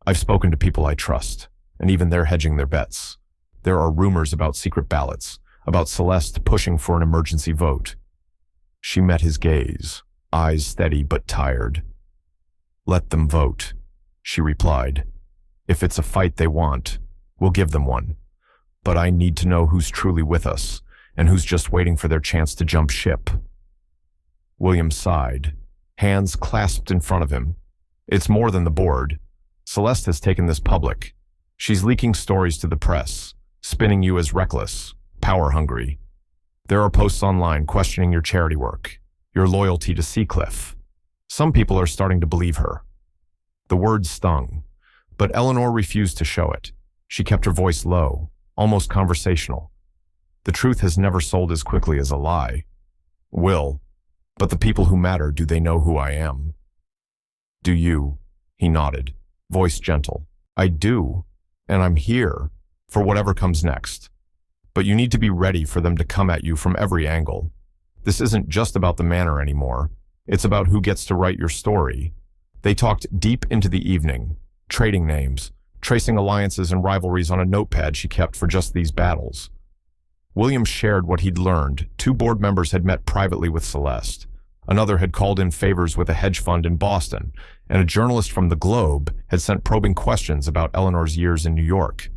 I've spoken to people I trust, and even they're hedging their bets. There are rumors about secret ballots, about Celeste pushing for an emergency vote." She met his gaze, eyes steady but tired. "Let them vote," she replied. "If it's a fight they want, we'll give them one. But I need to know who's truly with us and who's just waiting for their chance to jump ship." William sighed, hands clasped in front of him. "It's more than the board. Celeste has taken this public. She's leaking stories to the press, spinning you as reckless, power-hungry. There are posts online questioning your charity work, your loyalty to Seacliff. Some people are starting to believe her." The words stung, but Eleanor refused to show it. She kept her voice low, almost conversational. "The truth has never sold as quickly as a lie. Will, but the people who matter, do they know who I am?" "Do you?" He nodded, voice gentle. "I do, and I'm here for whatever comes next. But you need to be ready for them to come at you from every angle. This isn't just about the manor anymore. It's about who gets to write your story." They talked deep into the evening, trading names, tracing alliances and rivalries on a notepad she kept for just these battles. William shared what he'd learned. 2 board members had met privately with Celeste. Another had called in favors with a hedge fund in Boston, and a journalist from the Globe had sent probing questions about Eleanor's years in New York.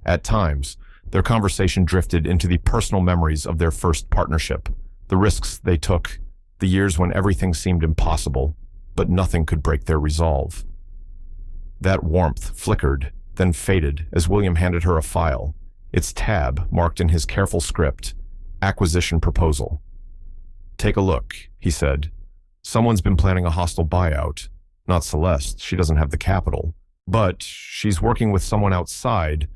At times, their conversation drifted into the personal memories of their first partnership, the risks they took, the years when everything seemed impossible, but nothing could break their resolve. That warmth flickered, then faded as William handed her a file, its tab marked in his careful script, "Acquisition Proposal." "Take a look," he said. "Someone's been planning a hostile buyout. Not Celeste, she doesn't have the capital. But she's working with someone outside.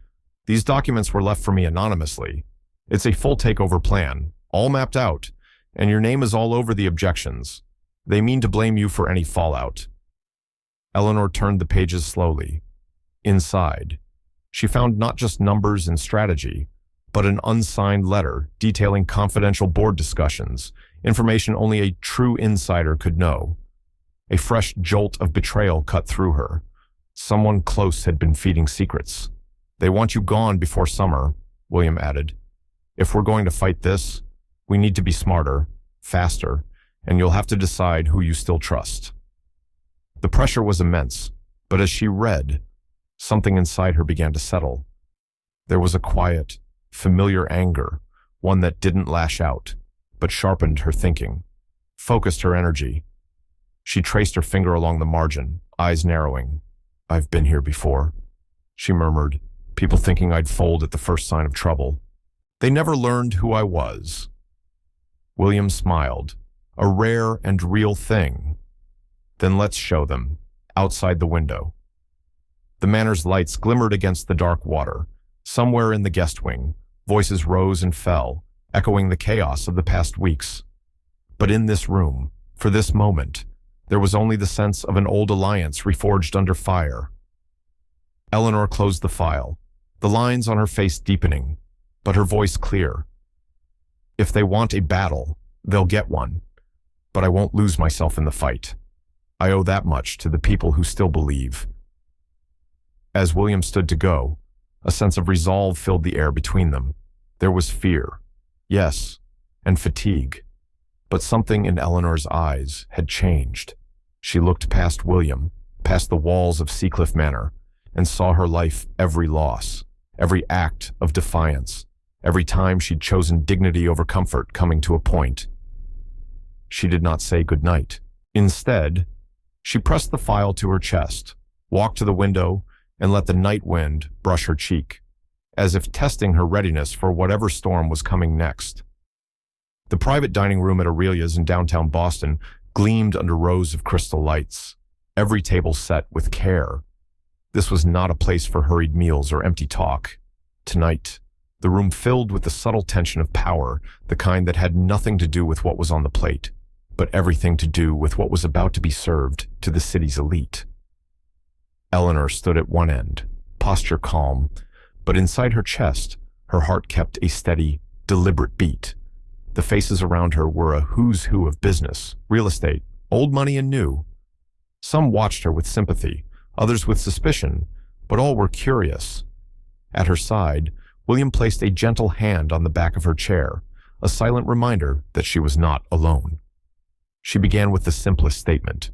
These documents were left for me anonymously. It's a full takeover plan, all mapped out, and your name is all over the objections. They mean to blame you for any fallout." Eleanor turned the pages slowly. Inside, she found not just numbers and strategy, but an unsigned letter detailing confidential board discussions, information only a true insider could know. A fresh jolt of betrayal cut through her. Someone close had been feeding secrets. They want you gone before summer, William added. If we're going to fight this, we need to be smarter, faster, and you'll have to decide who you still trust. The pressure was immense, but as she read, something inside her began to settle. There was a quiet, familiar anger, one that didn't lash out, but sharpened her thinking, focused her energy. She traced her finger along the margin, eyes narrowing. "I've been here before," she murmured, "people thinking I'd fold at the first sign of trouble. They never learned who I was." William smiled. "A rare and real thing. Then let's show them." Outside the window, the manor's lights glimmered against the dark water. Somewhere in the guest wing, voices rose and fell, echoing the chaos of the past weeks. But in this room, for this moment, there was only the sense of an old alliance reforged under fire. Eleanor closed the file, the lines on her face deepening, but her voice clear. "If they want a battle, they'll get one, but I won't lose myself in the fight. I owe that much to the people who still believe." As William stood to go, a sense of resolve filled the air between them. There was fear, yes, and fatigue. But something in Eleanor's eyes had changed. She looked past William, past the walls of Seacliff Manor, and saw her life every loss, every act of defiance, every time she'd chosen dignity over comfort coming to a point. She did not say goodnight. Instead, she pressed the file to her chest, walked to the window, and let the night wind brush her cheek, as if testing her readiness for whatever storm was coming next. The private dining room at Aurelia's in downtown Boston gleamed under rows of crystal lights, every table set with care. This was not a place for hurried meals or empty talk. Tonight, the room filled with the subtle tension of power, the kind that had nothing to do with what was on the plate, but everything to do with what was about to be served to the city's elite. Eleanor stood at one end, posture calm, but inside her chest, her heart kept a steady, deliberate beat. The faces around her were a who's who of business, real estate, old money and new. Some watched her with sympathy, others with suspicion, but all were curious. At her side, William placed a gentle hand on the back of her chair, a silent reminder that she was not alone. She began with the simplest statement.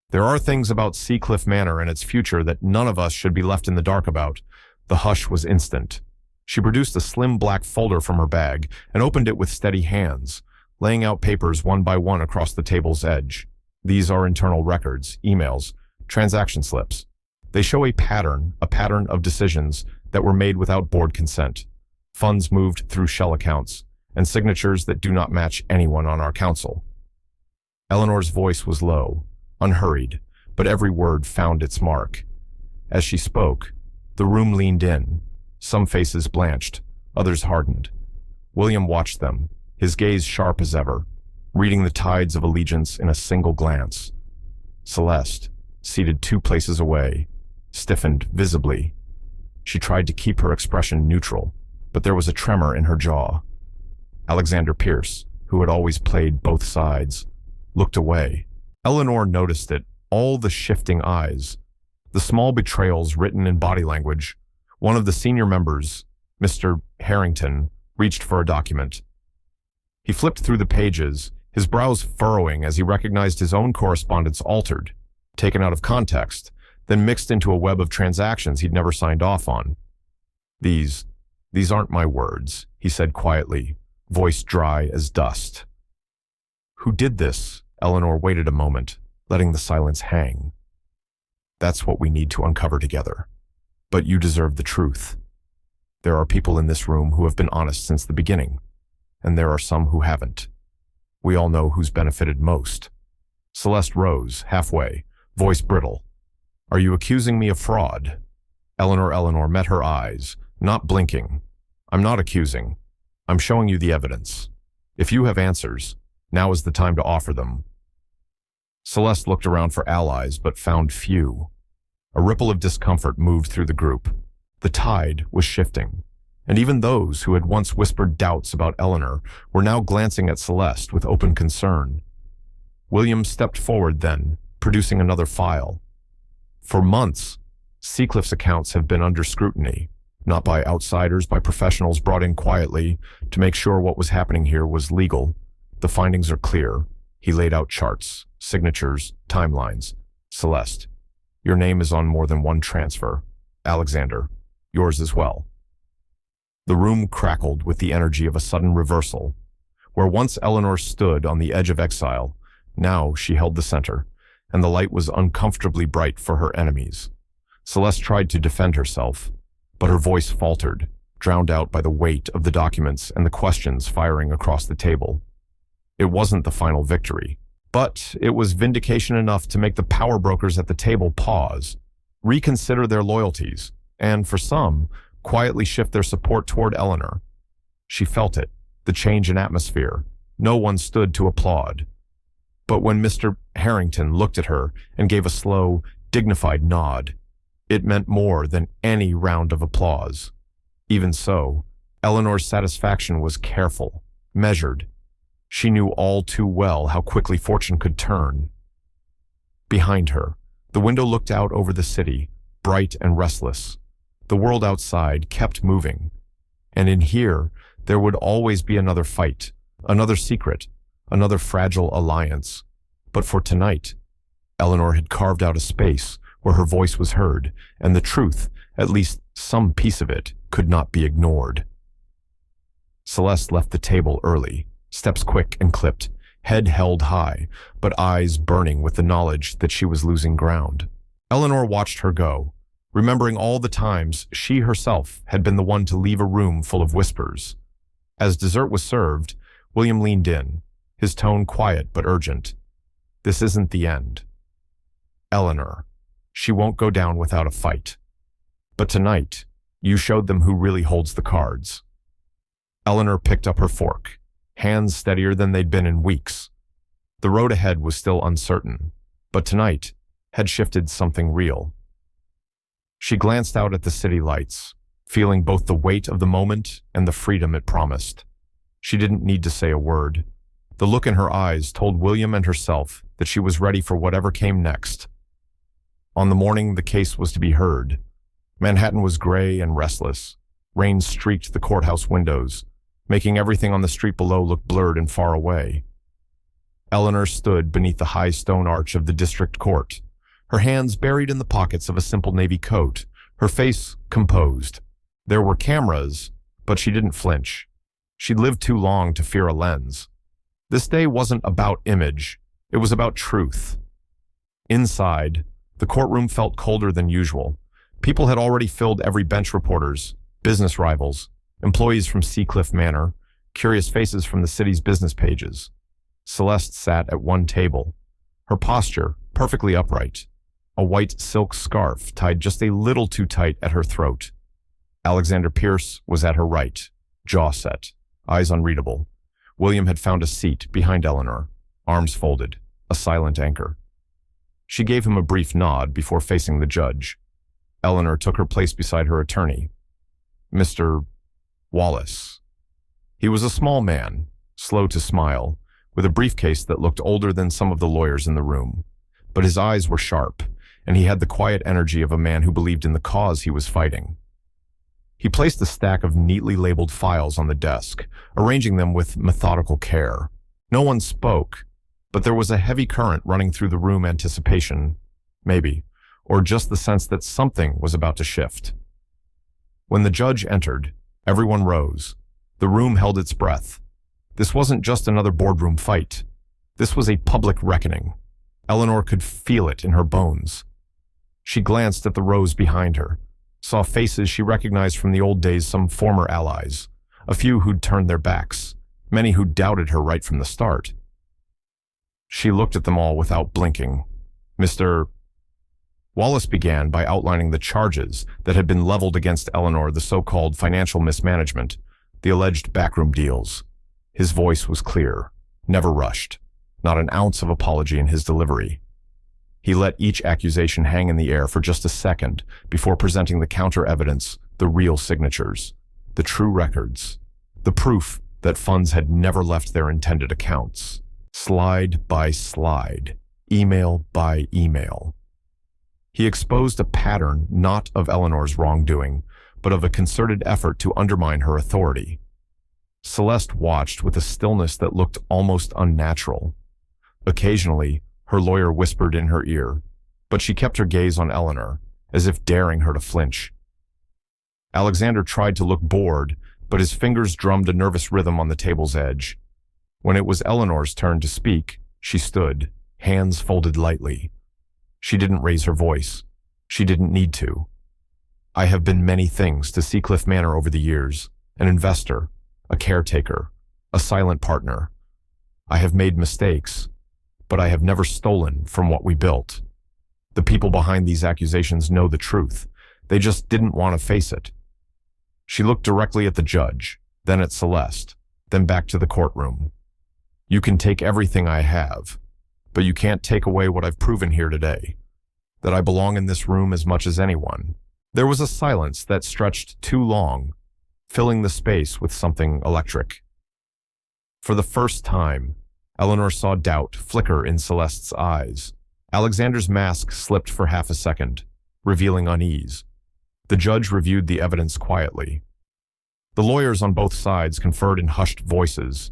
"There are things about Seacliff Manor and its future that none of us should be left in the dark about." The hush was instant. She produced a slim black folder from her bag and opened it with steady hands, laying out papers one by one across the table's edge. "These are internal records, emails, transaction slips. They show a pattern of decisions that were made without board consent, funds moved through shell accounts, and signatures that do not match anyone on our council." Eleanor's voice was low, unhurried, but every word found its mark. As she spoke, the room leaned in. Some faces blanched, others hardened. William watched them, his gaze sharp as ever, reading the tides of allegiance in a single glance. Celeste, seated 2 places away, stiffened visibly. She tried to keep her expression neutral, but there was a tremor in her jaw. Alexander Pierce, who had always played both sides, looked away. Eleanor noticed it, all the shifting eyes, the small betrayals written in body language. One of the senior members, Mr. Harrington, reached for a document. He flipped through the pages, his brows furrowing as he recognized his own correspondence altered, taken out of context, then mixed into a web of transactions he'd never signed off on. These aren't my words," he said quietly, voice dry as dust. "Who did this?" Eleanor waited a moment, letting the silence hang. "That's what we need to uncover together. But you deserve the truth. There are people in this room who have been honest since the beginning, and there are some who haven't. We all know who's benefited most." Celeste rose, halfway, voice brittle. "Are you accusing me of fraud?" Eleanor met her eyes, not blinking. "I'm not accusing. I'm showing you the evidence. If you have answers, now is the time to offer them." Celeste looked around for allies, but found few. A ripple of discomfort moved through the group. The tide was shifting, and even those who had once whispered doubts about Eleanor were now glancing at Celeste with open concern. William stepped forward then, producing another file. For months, Seacliff's accounts have been under scrutiny, not by outsiders, by professionals brought in quietly to make sure what was happening here was legal. The findings are clear. He laid out charts, signatures, timelines. Celeste, your name is on more than one transfer. Alexander, yours as well. The room crackled with the energy of a sudden reversal. Where once Eleanor stood on the edge of exile, now she held the center, and the light was uncomfortably bright for her enemies. Celeste tried to defend herself, but her voice faltered, drowned out by the weight of the documents and the questions firing across the table. It wasn't the final victory, but it was vindication enough to make the power brokers at the table pause, reconsider their loyalties, and for some, quietly shift their support toward Eleanor. She felt it, the change in atmosphere. No one stood to applaud. But when Mr. Harrington looked at her and gave a slow, dignified nod, it meant more than any round of applause. Even so, Eleanor's satisfaction was careful, measured. She knew all too well how quickly fortune could turn. Behind her, the window looked out over the city, bright and restless. The world outside kept moving. And in here, there would always be another fight, another secret, another fragile alliance. But for tonight, Eleanor had carved out a space where her voice was heard, and the truth, at least some piece of it, could not be ignored. Celeste left the table early, steps quick and clipped, head held high, but eyes burning with the knowledge that she was losing ground. Eleanor watched her go, remembering all the times she herself had been the one to leave a room full of whispers. As dessert was served, William leaned in, his tone quiet but urgent. This isn't the end. Eleanor, she won't go down without a fight. But tonight, you showed them who really holds the cards. Eleanor picked up her fork, hands steadier than they'd been in weeks. The road ahead was still uncertain, but tonight had shifted something real. She glanced out at the city lights, feeling both the weight of the moment and the freedom it promised. She didn't need to say a word. The look in her eyes told William and herself that she was ready for whatever came next. On the morning the case was to be heard, Manhattan was gray and restless. Rain streaked the courthouse windows, making everything on the street below look blurred and far away. Eleanor stood beneath the high stone arch of the district court, her hands buried in the pockets of a simple navy coat, her face composed. There were cameras, but she didn't flinch. She'd lived too long to fear a lens. This day wasn't about image, it was about truth. Inside, the courtroom felt colder than usual. People had already filled every bench, reporters, business rivals, employees from Seacliff Manor, curious faces from the city's business pages. Celeste sat at one table, her posture perfectly upright, a white silk scarf tied just a little too tight at her throat. Alexander Pierce was at her right, jaw set, eyes unreadable. William had found a seat behind Eleanor, arms folded, a silent anchor. She gave him a brief nod before facing the judge. Eleanor took her place beside her attorney, Mr. Wallace. He was a small man, slow to smile, with a briefcase that looked older than some of the lawyers in the room. But his eyes were sharp, and he had the quiet energy of a man who believed in the cause he was fighting. He placed a stack of neatly labeled files on the desk, arranging them with methodical care. No one spoke, but there was a heavy current running through the room, anticipation, maybe, or just the sense that something was about to shift. When the judge entered, everyone rose. The room held its breath. This wasn't just another boardroom fight. This was a public reckoning. Eleanor could feel it in her bones. She glanced at the rows behind her, saw faces she recognized from the old days, some former allies, a few who'd turned their backs, many who doubted her right from the start. She looked at them all without blinking. Mr. Wallace began by outlining the charges that had been leveled against Eleanor, the so-called financial mismanagement, the alleged backroom deals. His voice was clear, never rushed, not an ounce of apology in his delivery. He let each accusation hang in the air for just a second before presenting the counter-evidence, the real signatures, the true records, the proof that funds had never left their intended accounts, slide by slide, email by email. He exposed a pattern not of Eleanor's wrongdoing, but of a concerted effort to undermine her authority. Celeste watched with a stillness that looked almost unnatural. Occasionally, her lawyer whispered in her ear, but she kept her gaze on Eleanor, as if daring her to flinch. Alexander tried to look bored, but his fingers drummed a nervous rhythm on the table's edge. When it was Eleanor's turn to speak, she stood, hands folded lightly. She didn't raise her voice. She didn't need to. I have been many things to Seacliff Manor over the years, an investor, a caretaker, a silent partner. I have made mistakes, but I have never stolen from what we built. The people behind these accusations know the truth. They just didn't want to face it. She looked directly at the judge, then at Celeste, then back to the courtroom. You can take everything I have, but you can't take away what I've proven here today, that I belong in this room as much as anyone. There was a silence that stretched too long, filling the space with something electric. For the first time, Eleanor saw doubt flicker in Celeste's eyes. Alexander's mask slipped for half a second, revealing unease. The judge reviewed the evidence quietly. The lawyers on both sides conferred in hushed voices.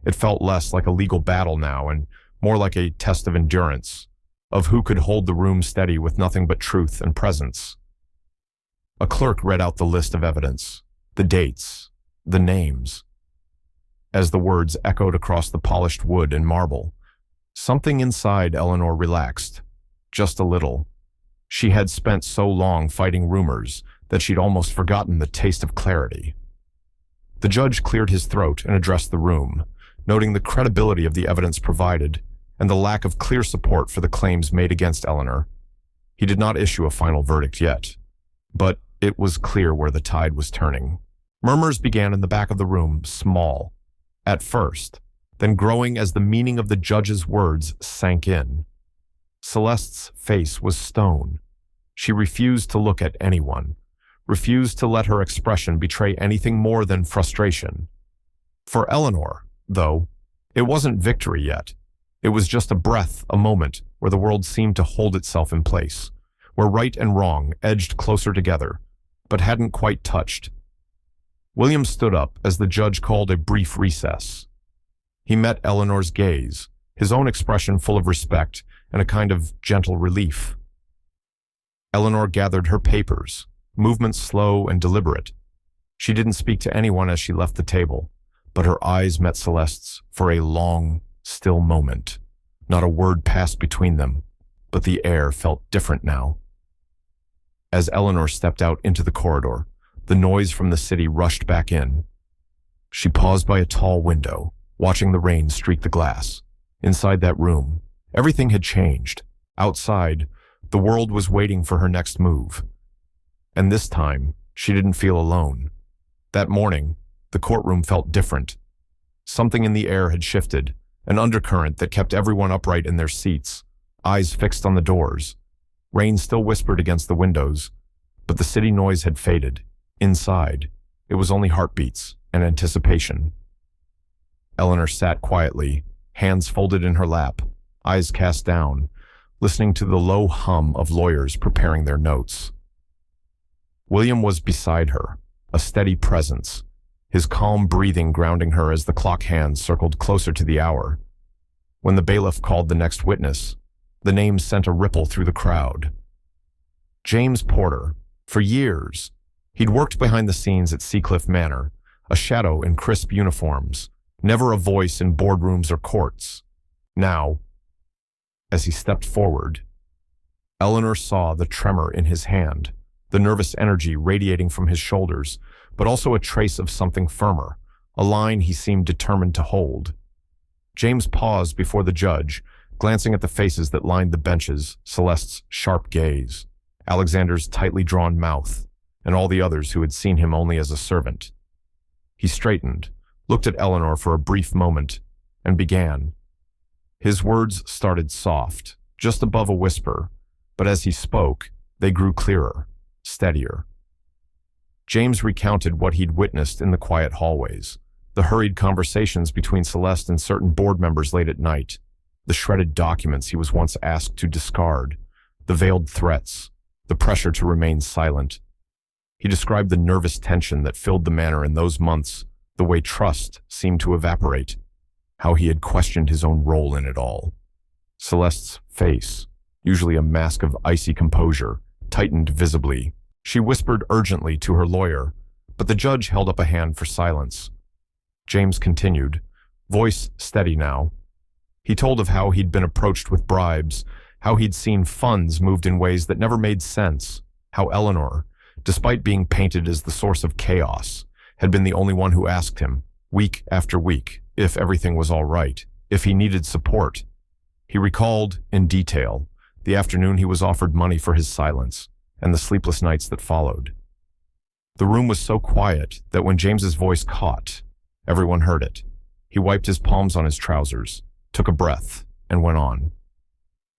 It felt less like a legal battle now and more like a test of endurance, of who could hold the room steady with nothing but truth and presence. A clerk read out the list of evidence, the dates, the names. As the words echoed across the polished wood and marble, something inside Eleanor relaxed, just a little. She had spent so long fighting rumors that she'd almost forgotten the taste of clarity. The judge cleared his throat and addressed the room, noting the credibility of the evidence provided and the lack of clear support for the claims made against Eleanor. He did not issue a final verdict yet, but it was clear where the tide was turning. Murmurs began in the back of the room, small, at first, then growing as the meaning of the judge's words sank in. Celeste's face was stone. She refused to look at anyone, refused to let her expression betray anything more than frustration. For Eleanor, though, it wasn't victory yet. It was just a breath, a moment where the world seemed to hold itself in place, where right and wrong edged closer together, but hadn't quite touched. William stood up as the judge called a brief recess. He met Eleanor's gaze, his own expression full of respect and a kind of gentle relief. Eleanor gathered her papers, movements slow and deliberate. She didn't speak to anyone as she left the table, but her eyes met Celeste's for a long, still moment. Not a word passed between them, but the air felt different now. As Eleanor stepped out into the corridor, the noise from the city rushed back in. She paused by a tall window, watching the rain streak the glass. Inside that room, everything had changed. Outside, the world was waiting for her next move. And this time, she didn't feel alone. That morning, the courtroom felt different. Something in the air had shifted, an undercurrent that kept everyone upright in their seats, eyes fixed on the doors. Rain still whispered against the windows, but the city noise had faded. Inside, it was only heartbeats and anticipation. Eleanor sat quietly, hands folded in her lap, eyes cast down, listening to the low hum of lawyers preparing their notes. William was beside her, a steady presence, his calm breathing grounding her as the clock hands circled closer to the hour. When the bailiff called the next witness, the name sent a ripple through the crowd. James Porter. For years, he'd worked behind the scenes at Seacliff Manor, a shadow in crisp uniforms, never a voice in boardrooms or courts. Now, as he stepped forward, Eleanor saw the tremor in his hand, the nervous energy radiating from his shoulders, but also a trace of something firmer, a line he seemed determined to hold. James paused before the judge, glancing at the faces that lined the benches, Celeste's sharp gaze, Alexander's tightly drawn mouth, and all the others who had seen him only as a servant. He straightened, looked at Eleanor for a brief moment, and began. His words started soft, just above a whisper, but as he spoke, they grew clearer, steadier. James recounted what he'd witnessed in the quiet hallways, the hurried conversations between Celeste and certain board members late at night, the shredded documents he was once asked to discard, the veiled threats, the pressure to remain silent. He described the nervous tension that filled the manor in those months, the way trust seemed to evaporate, how he had questioned his own role in it all. Celeste's face, usually a mask of icy composure, tightened visibly. She whispered urgently to her lawyer, but the judge held up a hand for silence. James continued, voice steady now. He told of how he'd been approached with bribes, how he'd seen funds moved in ways that never made sense, how Eleanor, despite being painted as the source of chaos, had been the only one who asked him, week after week, if everything was all right, if he needed support. He recalled, in detail, the afternoon he was offered money for his silence, and the sleepless nights that followed. The room was so quiet that when James's voice caught, everyone heard it. He wiped his palms on his trousers, took a breath, and went on.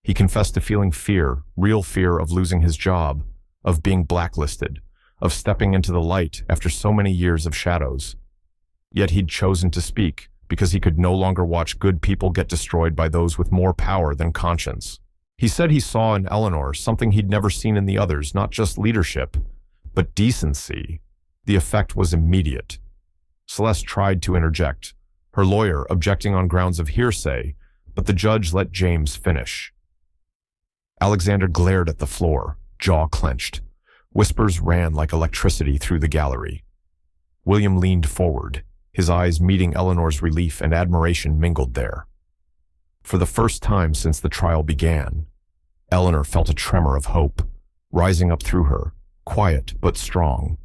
He confessed to feeling fear, real fear of losing his job, of being blacklisted, of stepping into the light after so many years of shadows. Yet he'd chosen to speak because he could no longer watch good people get destroyed by those with more power than conscience. He said he saw in Eleanor something he'd never seen in the others, not just leadership, but decency. The effect was immediate. Celeste tried to interject, her lawyer objecting on grounds of hearsay, but the judge let James finish. Alexander glared at the floor, jaw clenched. Whispers ran like electricity through the gallery. William leaned forward, his eyes meeting Eleanor's relief and admiration mingled there. For the first time since the trial began, Eleanor felt a tremor of hope, rising up through her, quiet but strong.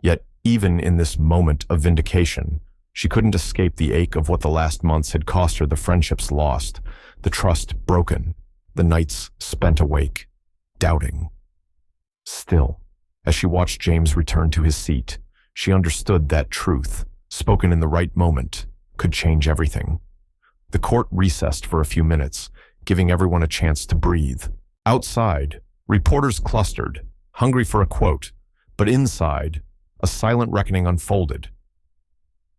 Yet even in this moment of vindication, she couldn't escape the ache of what the last months had cost her, the friendships lost, the trust broken, the nights spent awake, doubting. Still, as she watched James return to his seat, she understood that truth, spoken in the right moment, could change everything. The court recessed for a few minutes, giving everyone a chance to breathe. Outside, reporters clustered, hungry for a quote, but inside, a silent reckoning unfolded.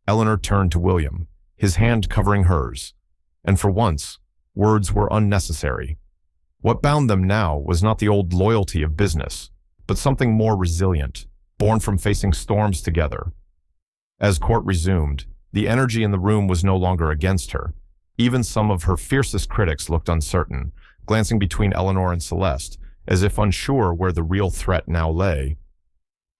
Eleanor turned to William, his hand covering hers, and for once, words were unnecessary. What bound them now was not the old loyalty of business, but something more resilient, born from facing storms together. As court resumed, the energy in the room was no longer against her. Even some of her fiercest critics looked uncertain, glancing between Eleanor and Celeste, as if unsure where the real threat now lay.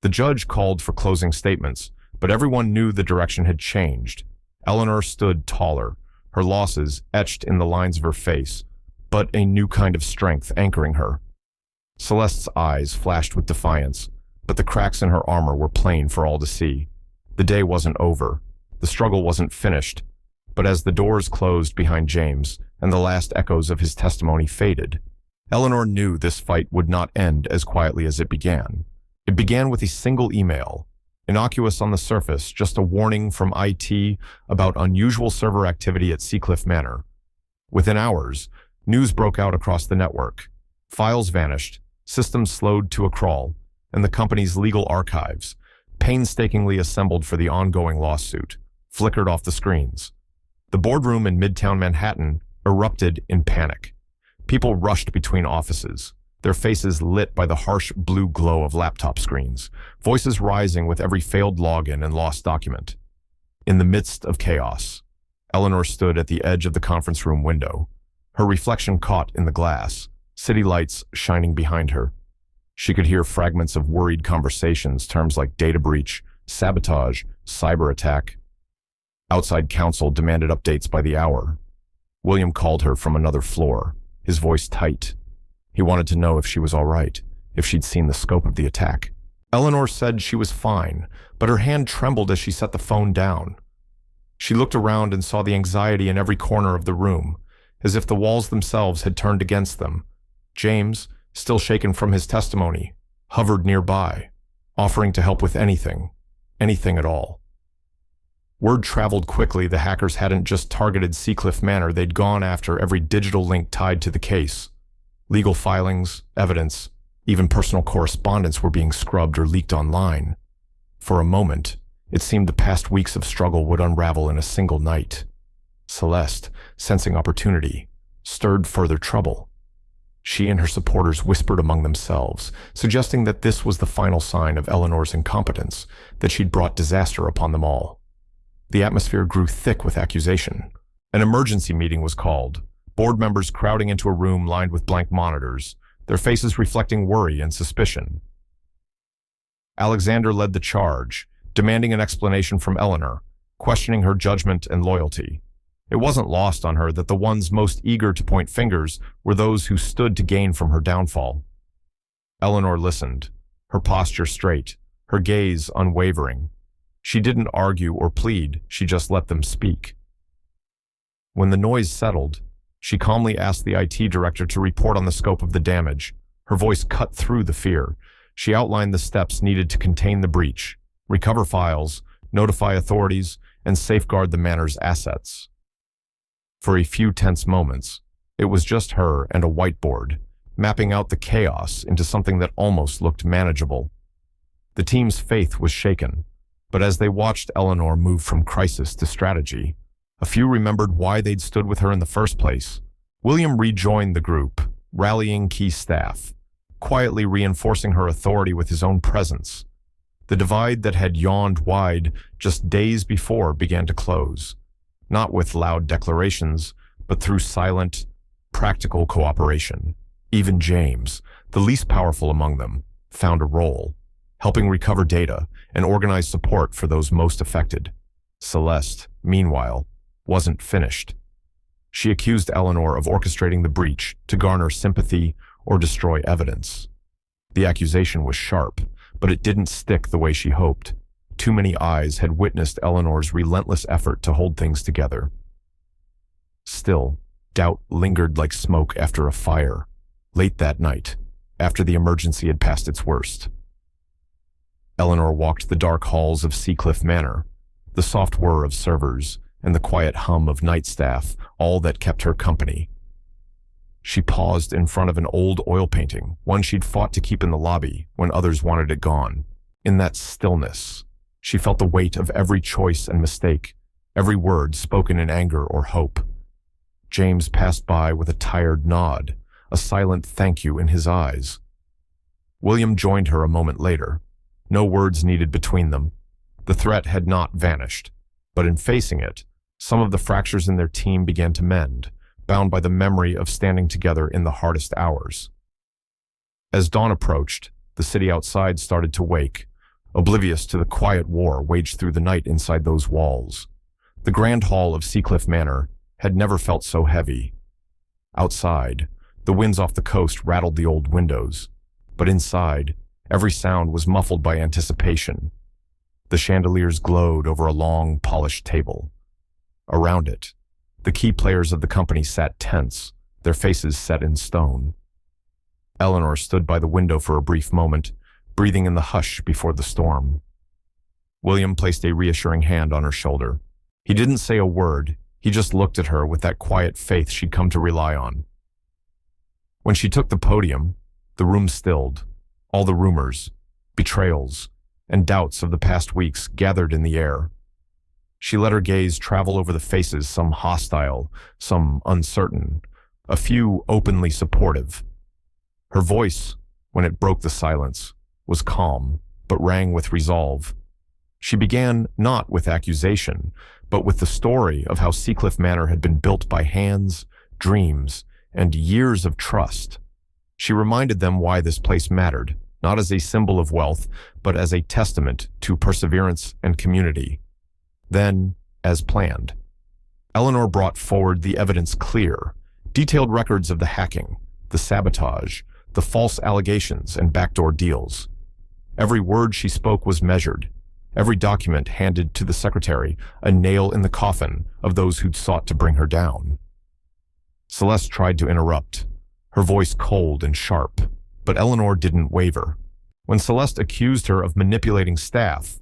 The judge called for closing statements, but everyone knew the direction had changed. Eleanor stood taller, her losses etched in the lines of her face, but a new kind of strength anchoring her. Celeste's eyes flashed with defiance, but the cracks in her armor were plain for all to see. The day wasn't over. The struggle wasn't finished. But as the doors closed behind James and the last echoes of his testimony faded, Eleanor knew this fight would not end as quietly as it began. It began with a single email, innocuous on the surface, just a warning from IT about unusual server activity at Seacliff Manor. Within hours, news broke out across the network. Files vanished, systems slowed to a crawl, and the company's legal archives, painstakingly assembled for the ongoing lawsuit, flickered off the screens. The boardroom in Midtown Manhattan erupted in panic. People rushed between offices, their faces lit by the harsh blue glow of laptop screens, voices rising with every failed login and lost document. In the midst of chaos, Eleanor stood at the edge of the conference room window, her reflection caught in the glass, city lights shining behind her. She could hear fragments of worried conversations, terms like data breach, sabotage, cyber attack. Outside counsel demanded updates by the hour. William called her from another floor, his voice tight. He wanted to know if she was all right, if she'd seen the scope of the attack. Eleanor said she was fine, but her hand trembled as she set the phone down. She looked around and saw the anxiety in every corner of the room, as if the walls themselves had turned against them. James, still shaken from his testimony, hovered nearby, offering to help with anything at all. Word traveled quickly the hackers hadn't just targeted Seacliff Manor, they'd gone after every digital link tied to the case. Legal filings, evidence, even personal correspondence were being scrubbed or leaked online. For a moment, it seemed the past weeks of struggle would unravel in a single night. Celeste, sensing opportunity, stirred further trouble. She and her supporters whispered among themselves, suggesting that this was the final sign of Eleanor's incompetence, that she'd brought disaster upon them all. The atmosphere grew thick with accusation. An emergency meeting was called, board members crowding into a room lined with blank monitors, their faces reflecting worry and suspicion. Alexander led the charge, demanding an explanation from Eleanor, questioning her judgment and loyalty. It wasn't lost on her that the ones most eager to point fingers were those who stood to gain from her downfall. Eleanor listened, her posture straight, her gaze unwavering. She didn't argue or plead, she just let them speak. When the noise settled, she calmly asked the IT director to report on the scope of the damage. Her voice cut through the fear. She outlined the steps needed to contain the breach, recover files, notify authorities, and safeguard the manor's assets. For a few tense moments, it was just her and a whiteboard, mapping out the chaos into something that almost looked manageable. The team's faith was shaken, but as they watched Eleanor move from crisis to strategy, a few remembered why they'd stood with her in the first place. William rejoined the group, rallying key staff, quietly reinforcing her authority with his own presence. The divide that had yawned wide just days before began to close, not with loud declarations, but through silent, practical cooperation. Even James, the least powerful among them, found a role, helping recover data and organize support for those most affected. Celeste, meanwhile, wasn't finished. She accused Eleanor of orchestrating the breach to garner sympathy or destroy evidence. The accusation was sharp, but it didn't stick the way she hoped. Too many eyes had witnessed Eleanor's relentless effort to hold things together. Still, doubt lingered like smoke after a fire, late that night, after the emergency had passed its worst. Eleanor walked the dark halls of Seacliff Manor, the soft whir of servers and the quiet hum of night staff, all that kept her company. She paused in front of an old oil painting, one she'd fought to keep in the lobby when others wanted it gone. In that stillness, she felt the weight of every choice and mistake, every word spoken in anger or hope. James passed by with a tired nod, a silent thank you in his eyes. William joined her a moment later. No words needed between them. The threat had not vanished, but in facing it, some of the fractures in their team began to mend, bound by the memory of standing together in the hardest hours. As dawn approached, the city outside started to wake, oblivious to the quiet war waged through the night inside those walls. The grand hall of Seacliff Manor had never felt so heavy. Outside, the winds off the coast rattled the old windows, but inside, every sound was muffled by anticipation. The chandeliers glowed over a long, polished table. Around it, the key players of the company sat tense, their faces set in stone. Eleanor stood by the window for a brief moment, breathing in the hush before the storm. William placed a reassuring hand on her shoulder. He didn't say a word, he just looked at her with that quiet faith she'd come to rely on. When she took the podium, the room stilled. All the rumors, betrayals, and doubts of the past weeks gathered in the air. She let her gaze travel over the faces, some hostile, some uncertain, a few openly supportive. Her voice, when it broke the silence, was calm, but rang with resolve. She began not with accusation, but with the story of how Seacliff Manor had been built by hands, dreams, and years of trust. She reminded them why this place mattered, not as a symbol of wealth, but as a testament to perseverance and community. Then, as planned, Eleanor brought forward the evidence clear, detailed records of the hacking, the sabotage, the false allegations and backdoor deals. Every word she spoke was measured, every document handed to the secretary, a nail in the coffin of those who'd sought to bring her down. Celeste tried to interrupt, her voice cold and sharp, but Eleanor didn't waver. When Celeste accused her of manipulating staff,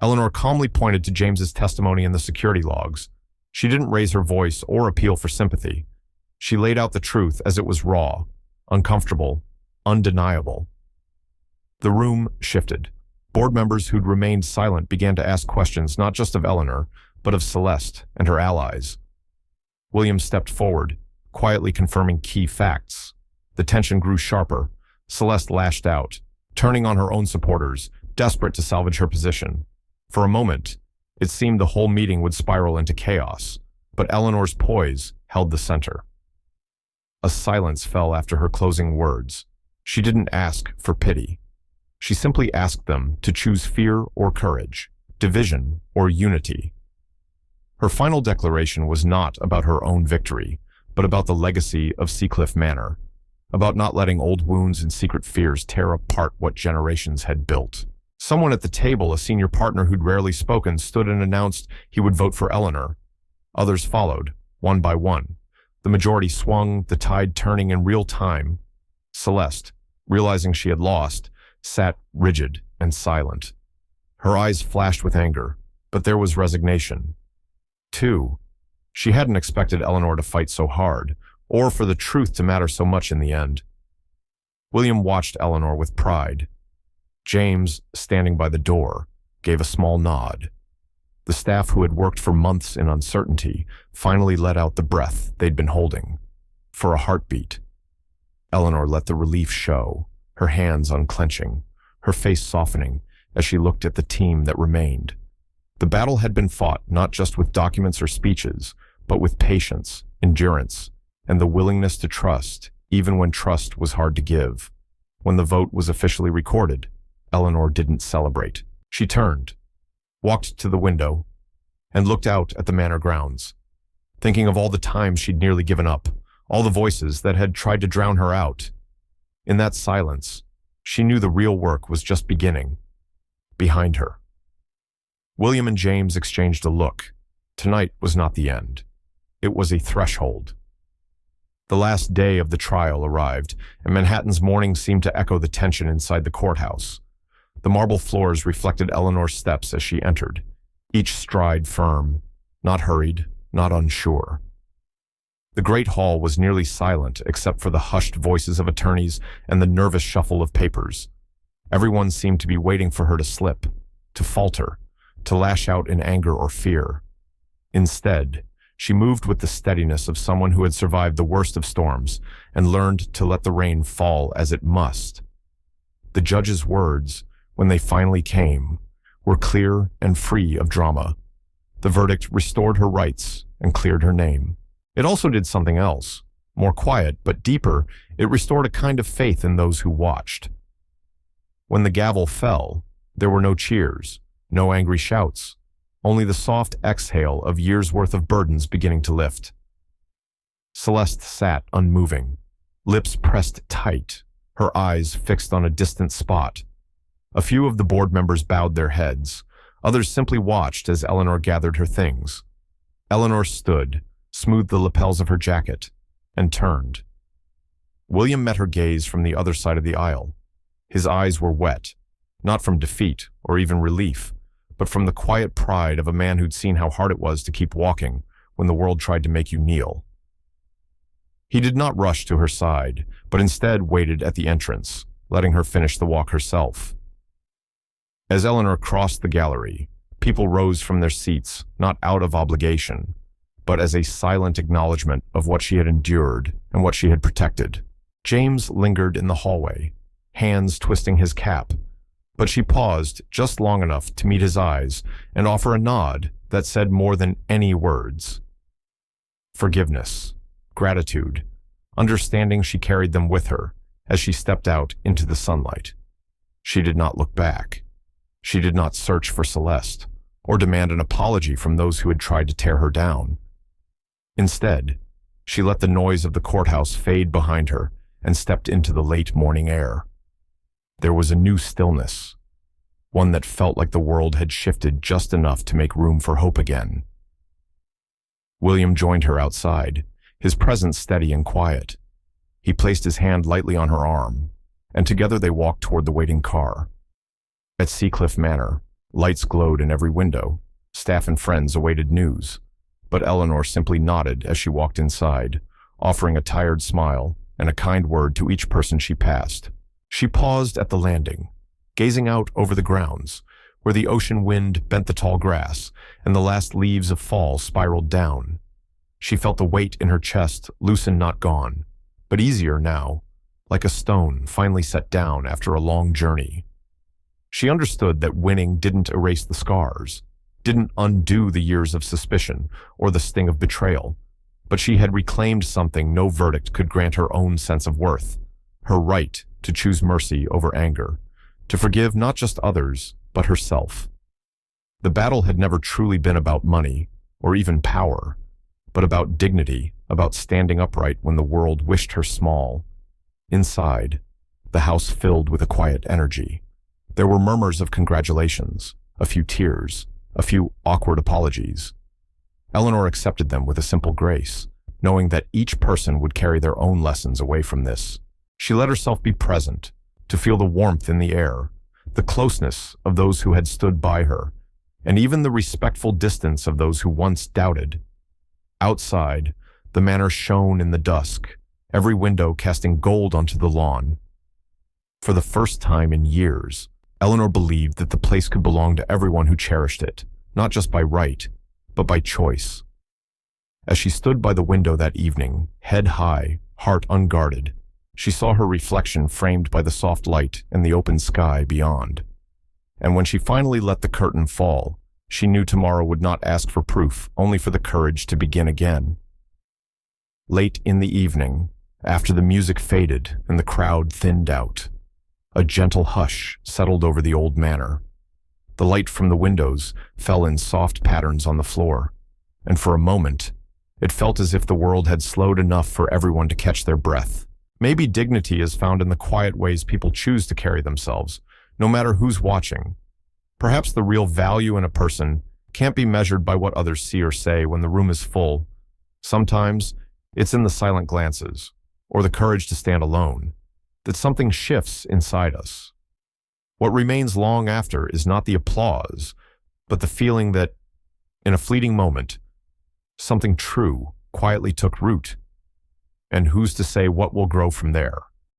Eleanor calmly pointed to James's testimony in the security logs. She didn't raise her voice or appeal for sympathy. She laid out the truth as it was raw, uncomfortable, undeniable. The room shifted. Board members who'd remained silent began to ask questions not just of Eleanor, but of Celeste and her allies. William stepped forward, quietly confirming key facts. The tension grew sharper. Celeste lashed out, turning on her own supporters, desperate to salvage her position. For a moment, it seemed the whole meeting would spiral into chaos, but Eleanor's poise held the center. A silence fell after her closing words. She didn't ask for pity. She simply asked them to choose fear or courage, division or unity. Her final declaration was not about her own victory, but about the legacy of Seacliff Manor, about not letting old wounds and secret fears tear apart what generations had built. Someone at the table, a senior partner who'd rarely spoken, stood and announced he would vote for Eleanor. Others followed, one by one. The majority swung, the tide turning in real time. Celeste, realizing she had lost, sat rigid and silent. Her eyes flashed with anger, but there was resignation. Too, she hadn't expected Eleanor to fight so hard, or for the truth to matter so much in the end. William watched Eleanor with pride. James, standing by the door, gave a small nod. The staff who had worked for months in uncertainty finally let out the breath they'd been holding. For a heartbeat. Eleanor let the relief show, her hands unclenching, her face softening as she looked at the team that remained. The battle had been fought not just with documents or speeches, but with patience, endurance, and the willingness to trust, even when trust was hard to give. When the vote was officially recorded, Eleanor didn't celebrate. She turned, walked to the window, and looked out at the manor grounds, thinking of all the times she'd nearly given up, all the voices that had tried to drown her out. In that silence, she knew the real work was just beginning, behind her. William and James exchanged a look. Tonight was not the end. It was a threshold. The last day of the trial arrived, and Manhattan's morning seemed to echo the tension inside the courthouse. The marble floors reflected Eleanor's steps as she entered, each stride firm, not hurried, not unsure. The great hall was nearly silent except for the hushed voices of attorneys and the nervous shuffle of papers. Everyone seemed to be waiting for her to slip, to falter, to lash out in anger or fear. Instead, she moved with the steadiness of someone who had survived the worst of storms and learned to let the rain fall as it must. The judge's words, when they finally came, were clear and free of drama. The verdict restored her rights and cleared her name. It also did something else. More quiet, but deeper, it restored a kind of faith in those who watched. When the gavel fell, there were no cheers, no angry shouts, only the soft exhale of years' worth of burdens beginning to lift. Celeste sat unmoving, lips pressed tight, her eyes fixed on a distant spot. A few of the board members bowed their heads. Others simply watched as Eleanor gathered her things. Eleanor stood, smoothed the lapels of her jacket, and turned. William met her gaze from the other side of the aisle. His eyes were wet, not from defeat or even relief, but from the quiet pride of a man who'd seen how hard it was to keep walking when the world tried to make you kneel. He did not rush to her side, but instead waited at the entrance, letting her finish the walk herself. As Eleanor crossed the gallery, people rose from their seats, not out of obligation, but as a silent acknowledgement of what she had endured and what she had protected. James lingered in the hallway, hands twisting his cap, but she paused just long enough to meet his eyes and offer a nod that said more than any words. Forgiveness, gratitude, understanding she carried them with her as she stepped out into the sunlight. She did not look back. She did not search for Celeste or demand an apology from those who had tried to tear her down. Instead, she let the noise of the courthouse fade behind her and stepped into the late morning air. There was a new stillness, one that felt like the world had shifted just enough to make room for hope again. William joined her outside, his presence steady and quiet. He placed his hand lightly on her arm, and together they walked toward the waiting car. At Seacliff Manor, lights glowed in every window. Staff and friends awaited news, but Eleanor simply nodded as she walked inside, offering a tired smile and a kind word to each person she passed. She paused at the landing, gazing out over the grounds, where the ocean wind bent the tall grass and the last leaves of fall spiraled down. She felt the weight in her chest loosen, not gone, but easier now, like a stone finally set down after a long journey. She understood that winning didn't erase the scars, didn't undo the years of suspicion or the sting of betrayal, but she had reclaimed something no verdict could grant: her own sense of worth, her right to choose mercy over anger, to forgive not just others, but herself. The battle had never truly been about money or even power, but about dignity, about standing upright when the world wished her small. Inside, the house filled with a quiet energy. There were murmurs of congratulations, a few tears, a few awkward apologies. Eleanor accepted them with a simple grace, knowing that each person would carry their own lessons away from this. She let herself be present, to feel the warmth in the air, the closeness of those who had stood by her, and even the respectful distance of those who once doubted. Outside, the manor shone in the dusk, every window casting gold onto the lawn. For the first time in years, Eleanor believed that the place could belong to everyone who cherished it, not just by right, but by choice. As she stood by the window that evening, head high, heart unguarded, she saw her reflection framed by the soft light and the open sky beyond. And when she finally let the curtain fall, she knew tomorrow would not ask for proof, only for the courage to begin again. Late in the evening, after the music faded and the crowd thinned out, a gentle hush settled over the old manor. The light from the windows fell in soft patterns on the floor, and for a moment, it felt as if the world had slowed enough for everyone to catch their breath. Maybe dignity is found in the quiet ways people choose to carry themselves, no matter who's watching. Perhaps the real value in a person can't be measured by what others see or say when the room is full. Sometimes it's in the silent glances, or the courage to stand alone, that something shifts inside us. What remains long after is not the applause, but the feeling that, in a fleeting moment, something true quietly took root. And who's to say what will grow from there?